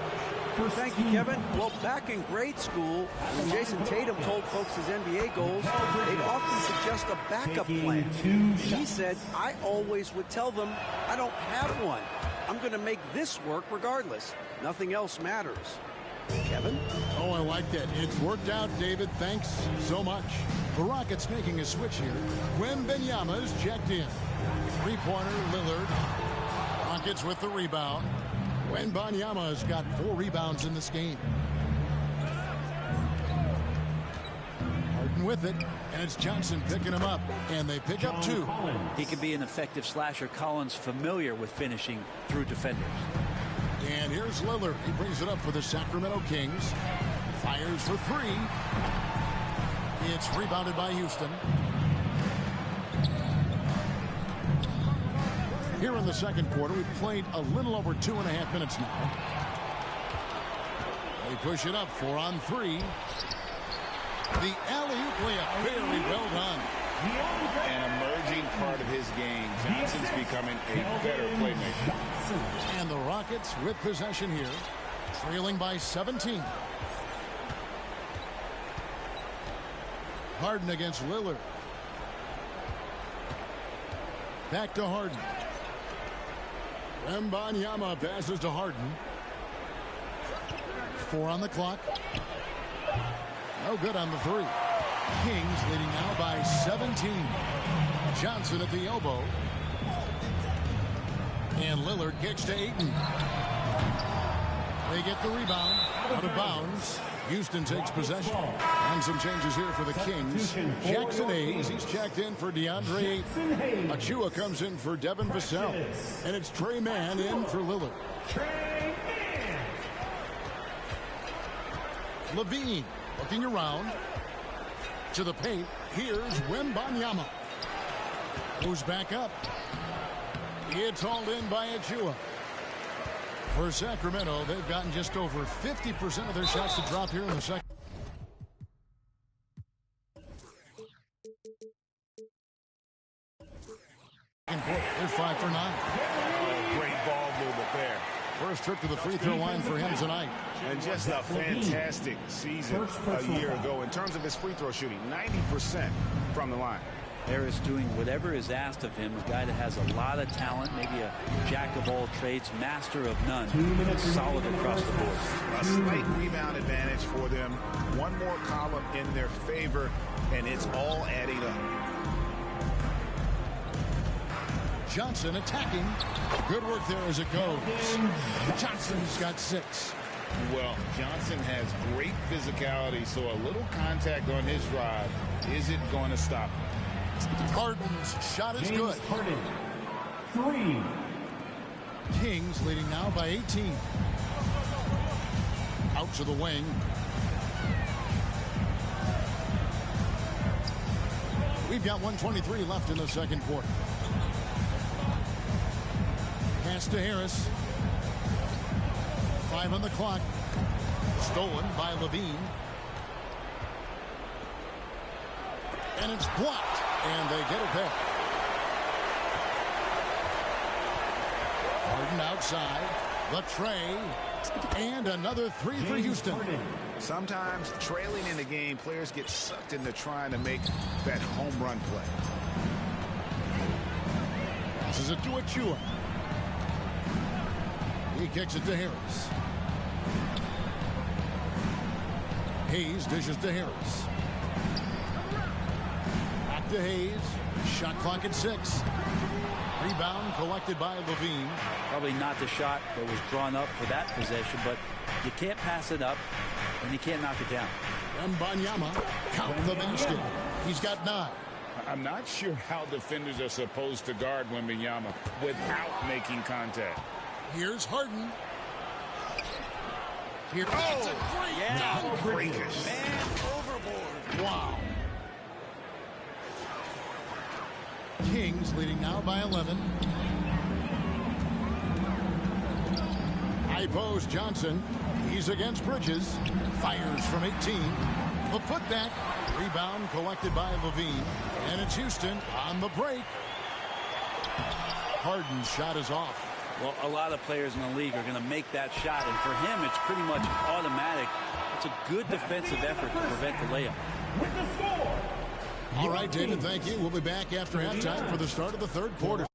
Thank you, Kevin. Well, back in grade school, when Jason Tatum told folks his NBA goals, they'd often suggest a backup plan. He said, I always would tell them, I don't have one. I'm going to make this work regardless. Nothing else matters. Kevin? Oh, I like that. It's worked out, David. Thanks so much. The Rockets making a switch here. Wembanyama is checked in. Three-pointer, Lillard. Rockets with the rebound. Wembanyama has got 4 rebounds in this game. Harden with it, and it's Johnson picking him up, and they pick up 2. He can be an effective slasher. Collins familiar with finishing through defenders. And here's Lillard. He brings it up for the Sacramento Kings. Fires for 3. It's rebounded by Houston. Here in the second quarter, we've played a little over 2.5 minutes now. They push it up 4 on 3. The alley-oop layup, very well done. An emerging part of his game. Johnson's becoming a better playmaker. And the Rockets with possession here, trailing by 17. Harden against Lillard. Back to Harden. Wembanyama passes to Harden. 4 on the clock. No good on the 3. Kings leading now by 17. Johnson at the elbow. And Lillard kicks to Ayton. They get the rebound. Out of bounds. Houston takes possession. And some changes here for the Kings. Jackson Hayes, he's checked in for DeAndre Ayton. Achua comes in for Devin Vassell. And it's Trey Mann in for Lillard. Levine looking around. To the paint. Here's Wembanyama. Goes back up. It's hauled in by Achua. For Sacramento, they've gotten just over 50% of their shots to drop here in the second. They're 5 for 9. Oh, great ball movement there. First trip to the free throw line for him tonight. And just a fantastic season a year ago in terms of his free throw shooting. 90% from the line. Harris doing whatever is asked of him, a guy that has a lot of talent, maybe a jack of all trades, master of none, solid across the board. A slight rebound advantage for them. One more column in their favor, and it's all adding up. Johnson attacking. Good work there as it goes. Johnson's got 6. Well, Johnson has great physicality, so a little contact on his drive isn't going to stop him. Harden's shot is good. Harden, 3. Kings leading now by 18. Out to the wing. We've got 1:23 left in the second quarter. Pass to Harris. 5 on the clock. Stolen by Levine. And it's blocked. And they get it back. Harden outside. The tray. And another 3 for Houston. Sometimes trailing in the game, players get sucked into trying to make that home run play. Passes it to Achua. He kicks it to Harris. Hayes dishes to Harris. Back to Hayes. Shot clock at 6. Rebound collected by Levine. Probably not the shot that was drawn up for that possession, but you can't pass it up and you can't knock it down. Wembanyama count the basket. He's got 9. I'm not sure how defenders are supposed to guard Wembanyama without making contact. Here's Harden. Here, oh, it's a great yeah, freakish. Man overboard. Wow. Kings leading now by 11. High post Johnson. He's against Bridges. Fires from 18. The putback. Rebound collected by Levine. And it's Houston on the break. Harden's shot is off. Well, a lot of players in the league are going to make that shot, and for him, it's pretty much automatic. It's a good defensive effort to prevent the layup. All right, David, thank you. We'll be back after halftime for the start of the third quarter.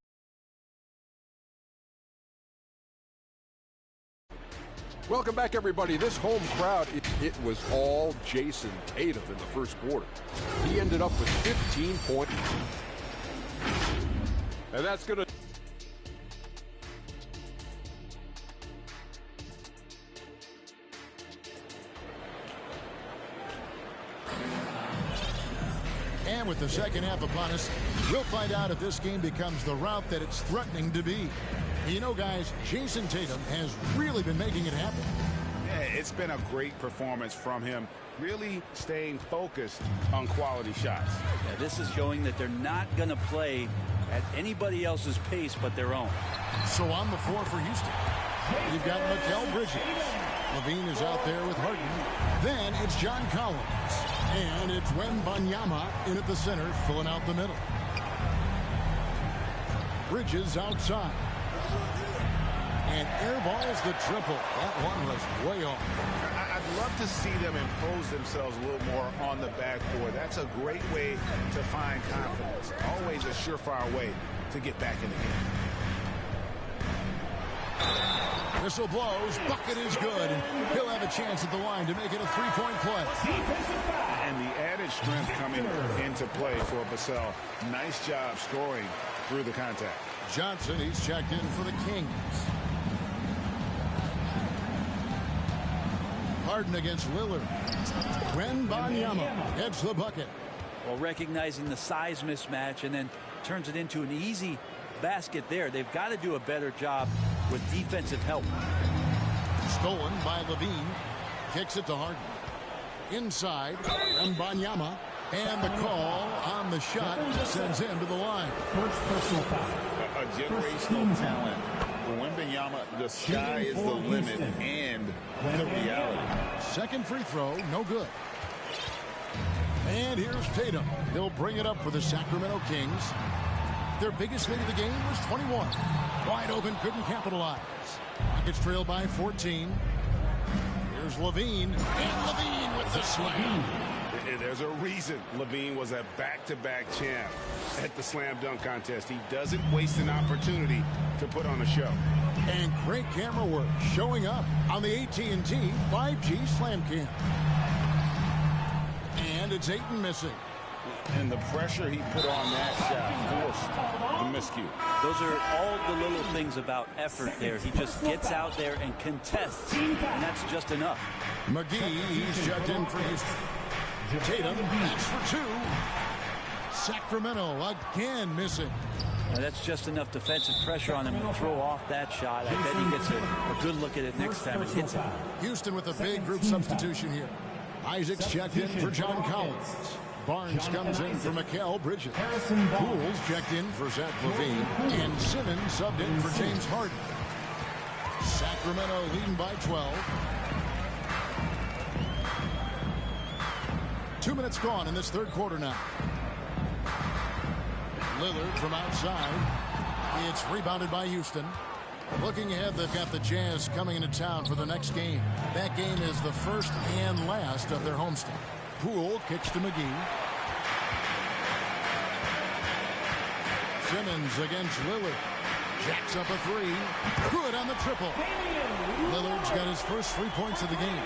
Welcome back, everybody. This home crowd, it was all Jason Tatum in the first quarter. He ended up with 15 points. And that's going to... And with the second half upon us, we'll find out if this game becomes the route that it's threatening to be. You know, guys, Jason Tatum has really been making it happen. Yeah, it's been a great performance from him, really staying focused on quality shots. Yeah, this is showing that they're not going to play at anybody else's pace but their own. So on the floor for Houston, you've got Mikal Bridges. Levine is out there with Harden. Then it's John Collins. And it's Wembanyama in at the center, filling out the middle. Bridges outside. And airballs the triple. That one was way off. I'd love to see them impose themselves a little more on the backboard. That's a great way to find confidence. Always a surefire way to get back in the game. Whistle blows. Bucket is good. And he'll have a chance at the line to make it a three-point play. And the added strength coming into play for Vassell. Nice job scoring through the contact. Johnson, he's checked in for the Kings. Harden against Lillard. Wembanyama gets the bucket. Well, recognizing the size mismatch and then turns it into an easy basket there. They've got to do a better job with defensive help. Stolen by Levine. Kicks it to Harden. Inside, Wembanyama. And the call on the shot sends him to the line. First personal foul. A generational talent. For Wembanyama, the sky is the limit and the reality. Second free throw, no good. And here's Tatum. He'll bring it up for the Sacramento Kings. Their biggest lead of the game was 21. Wide open, couldn't capitalize. Rockets trail by 14. Here's Levine. And Levine with the slam. There's a reason Levine was a back-to-back champ at the slam dunk contest. He doesn't waste an opportunity to put on a show. And great camera work showing up on the AT&T 5G Slam Cam. And it's Ayton missing. And the pressure he put on that shot forced the miscue. Those are all the little things about effort there. He just gets out there and contests, and that's just enough. McGee, he's checked in for Houston. Tatum, that's for two. Sacramento again missing. Now that's just enough defensive pressure on him to throw off that shot. I bet he gets a good look at it next time it hits him. Houston with a big group substitution here. Isaac's checked in for John Collins. Barnes comes in for Mikal Bridges. Poole's checked in for Zach LaVine. And Simmons subbed in for James Harden. Sacramento leading by 12. 2 minutes gone in this third quarter now. Lillard from outside. It's rebounded by Houston. Looking ahead, they've got the Jazz coming into town for the next game. That game is the first and last of their homestand. Poole kicks to McGee. Simmons against Lillard. Jacks up a three. Good on the triple. Lillard's got his first 3 points of the game.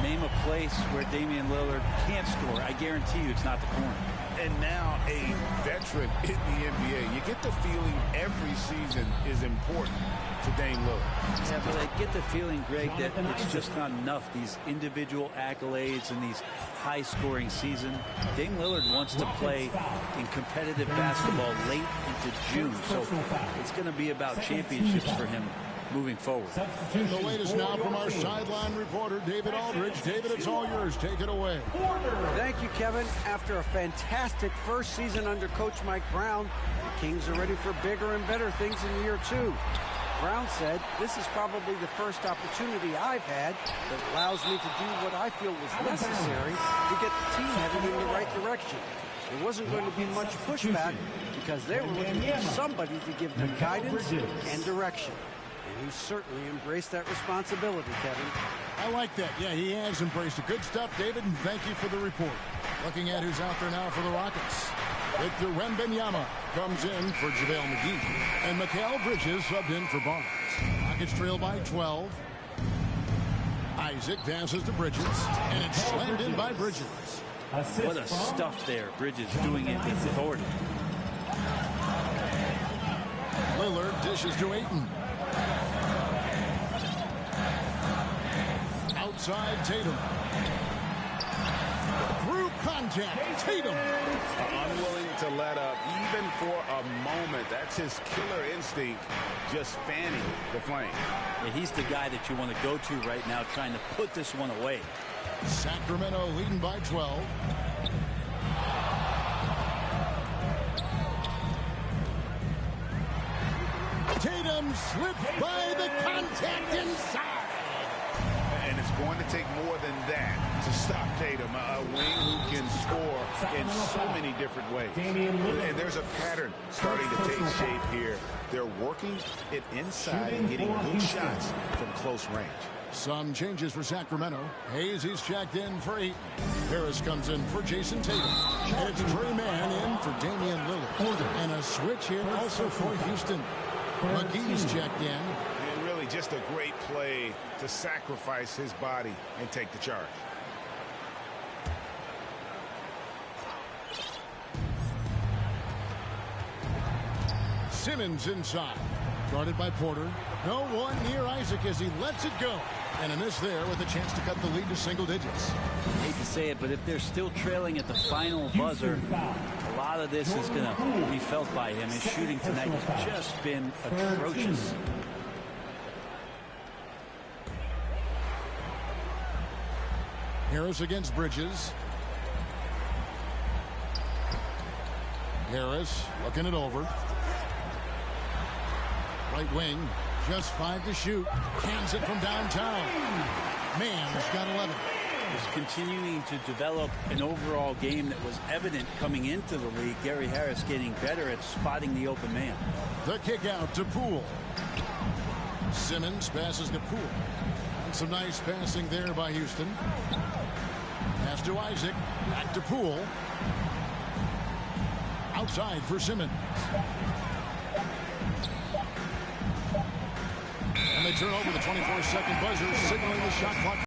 Name a place where Damian Lillard can't score. I guarantee you it's not the corner. And now a veteran in the NBA. You get the feeling every season is important to Dame Lillard. Yeah, but I get the feeling, Greg, that it's just not enough. These individual accolades and these high-scoring season. Dame Lillard wants to play in competitive basketball late into June, so it's going to be about championships for him moving forward. The latest now from our sideline reporter, David Aldridge. David, it's all yours. Take it away. Thank you, Kevin. After a fantastic first season under Coach Mike Brown, the Kings are ready for bigger and better things in year two. Brown said, "This is probably the first opportunity I've had that allows me to do what I feel was necessary to get the team heading in the right direction. There wasn't going to be much pushback because they were looking for somebody to give them guidance and direction." And he certainly embraced that responsibility, Kevin. I like that. Yeah, he has embraced it. Good stuff, David, and thank you for the report. Looking at who's out there now for the Rockets. Victor Wembanyama comes in for JaVale McGee. And Mikal Bridges subbed in for Barnes. Rockets trail by 12. Isaac passes to Bridges, and it's slammed in by Bridges. What a stuff there. Bridges doing it with authority. Lillard dishes to Ayton. Outside Tatum. Through contact, Tatum. Unwilling to let up even for a moment. That's his killer instinct, just fanning the flame. Yeah, he's the guy that you want to go to right now, trying to put this one away. Sacramento leading by 12. Tatum slips by the contact inside. And it's going to take more than that to stop Tatum, a wing who can score in so many different ways. And there's a pattern starting to take shape here. They're working it inside and getting good shots from close range. Some changes for Sacramento. Hayes, he's checked in for 8. Harris comes in for Jason Tatum. It's Trey Mann in for Damian Lillard. And a switch here also for Houston. McGee's checked in. And really just a great play to sacrifice his body and take the charge. Simmons inside. Guarded by Porter. No one near Isaac as he lets it go. And a miss there with a chance to cut the lead to single digits. I hate to say it, but if they're still trailing at the final buzzer, a lot of this is going to be felt by him. His shooting tonight has just been atrocious. Harris against Bridges. Harris looking it over. Right wing, just 5 to shoot. Hands it from downtown. Mann's got 11. He's continuing to develop an overall game that was evident coming into the league. Gary Harris getting better at spotting the open man. The kick out to Poole. Simmons passes to Poole. And some nice passing there by Houston. Pass to Isaac. Back to Poole. Outside for Simmons. And they turn over the 24-second buzzer, signaling the shot clock.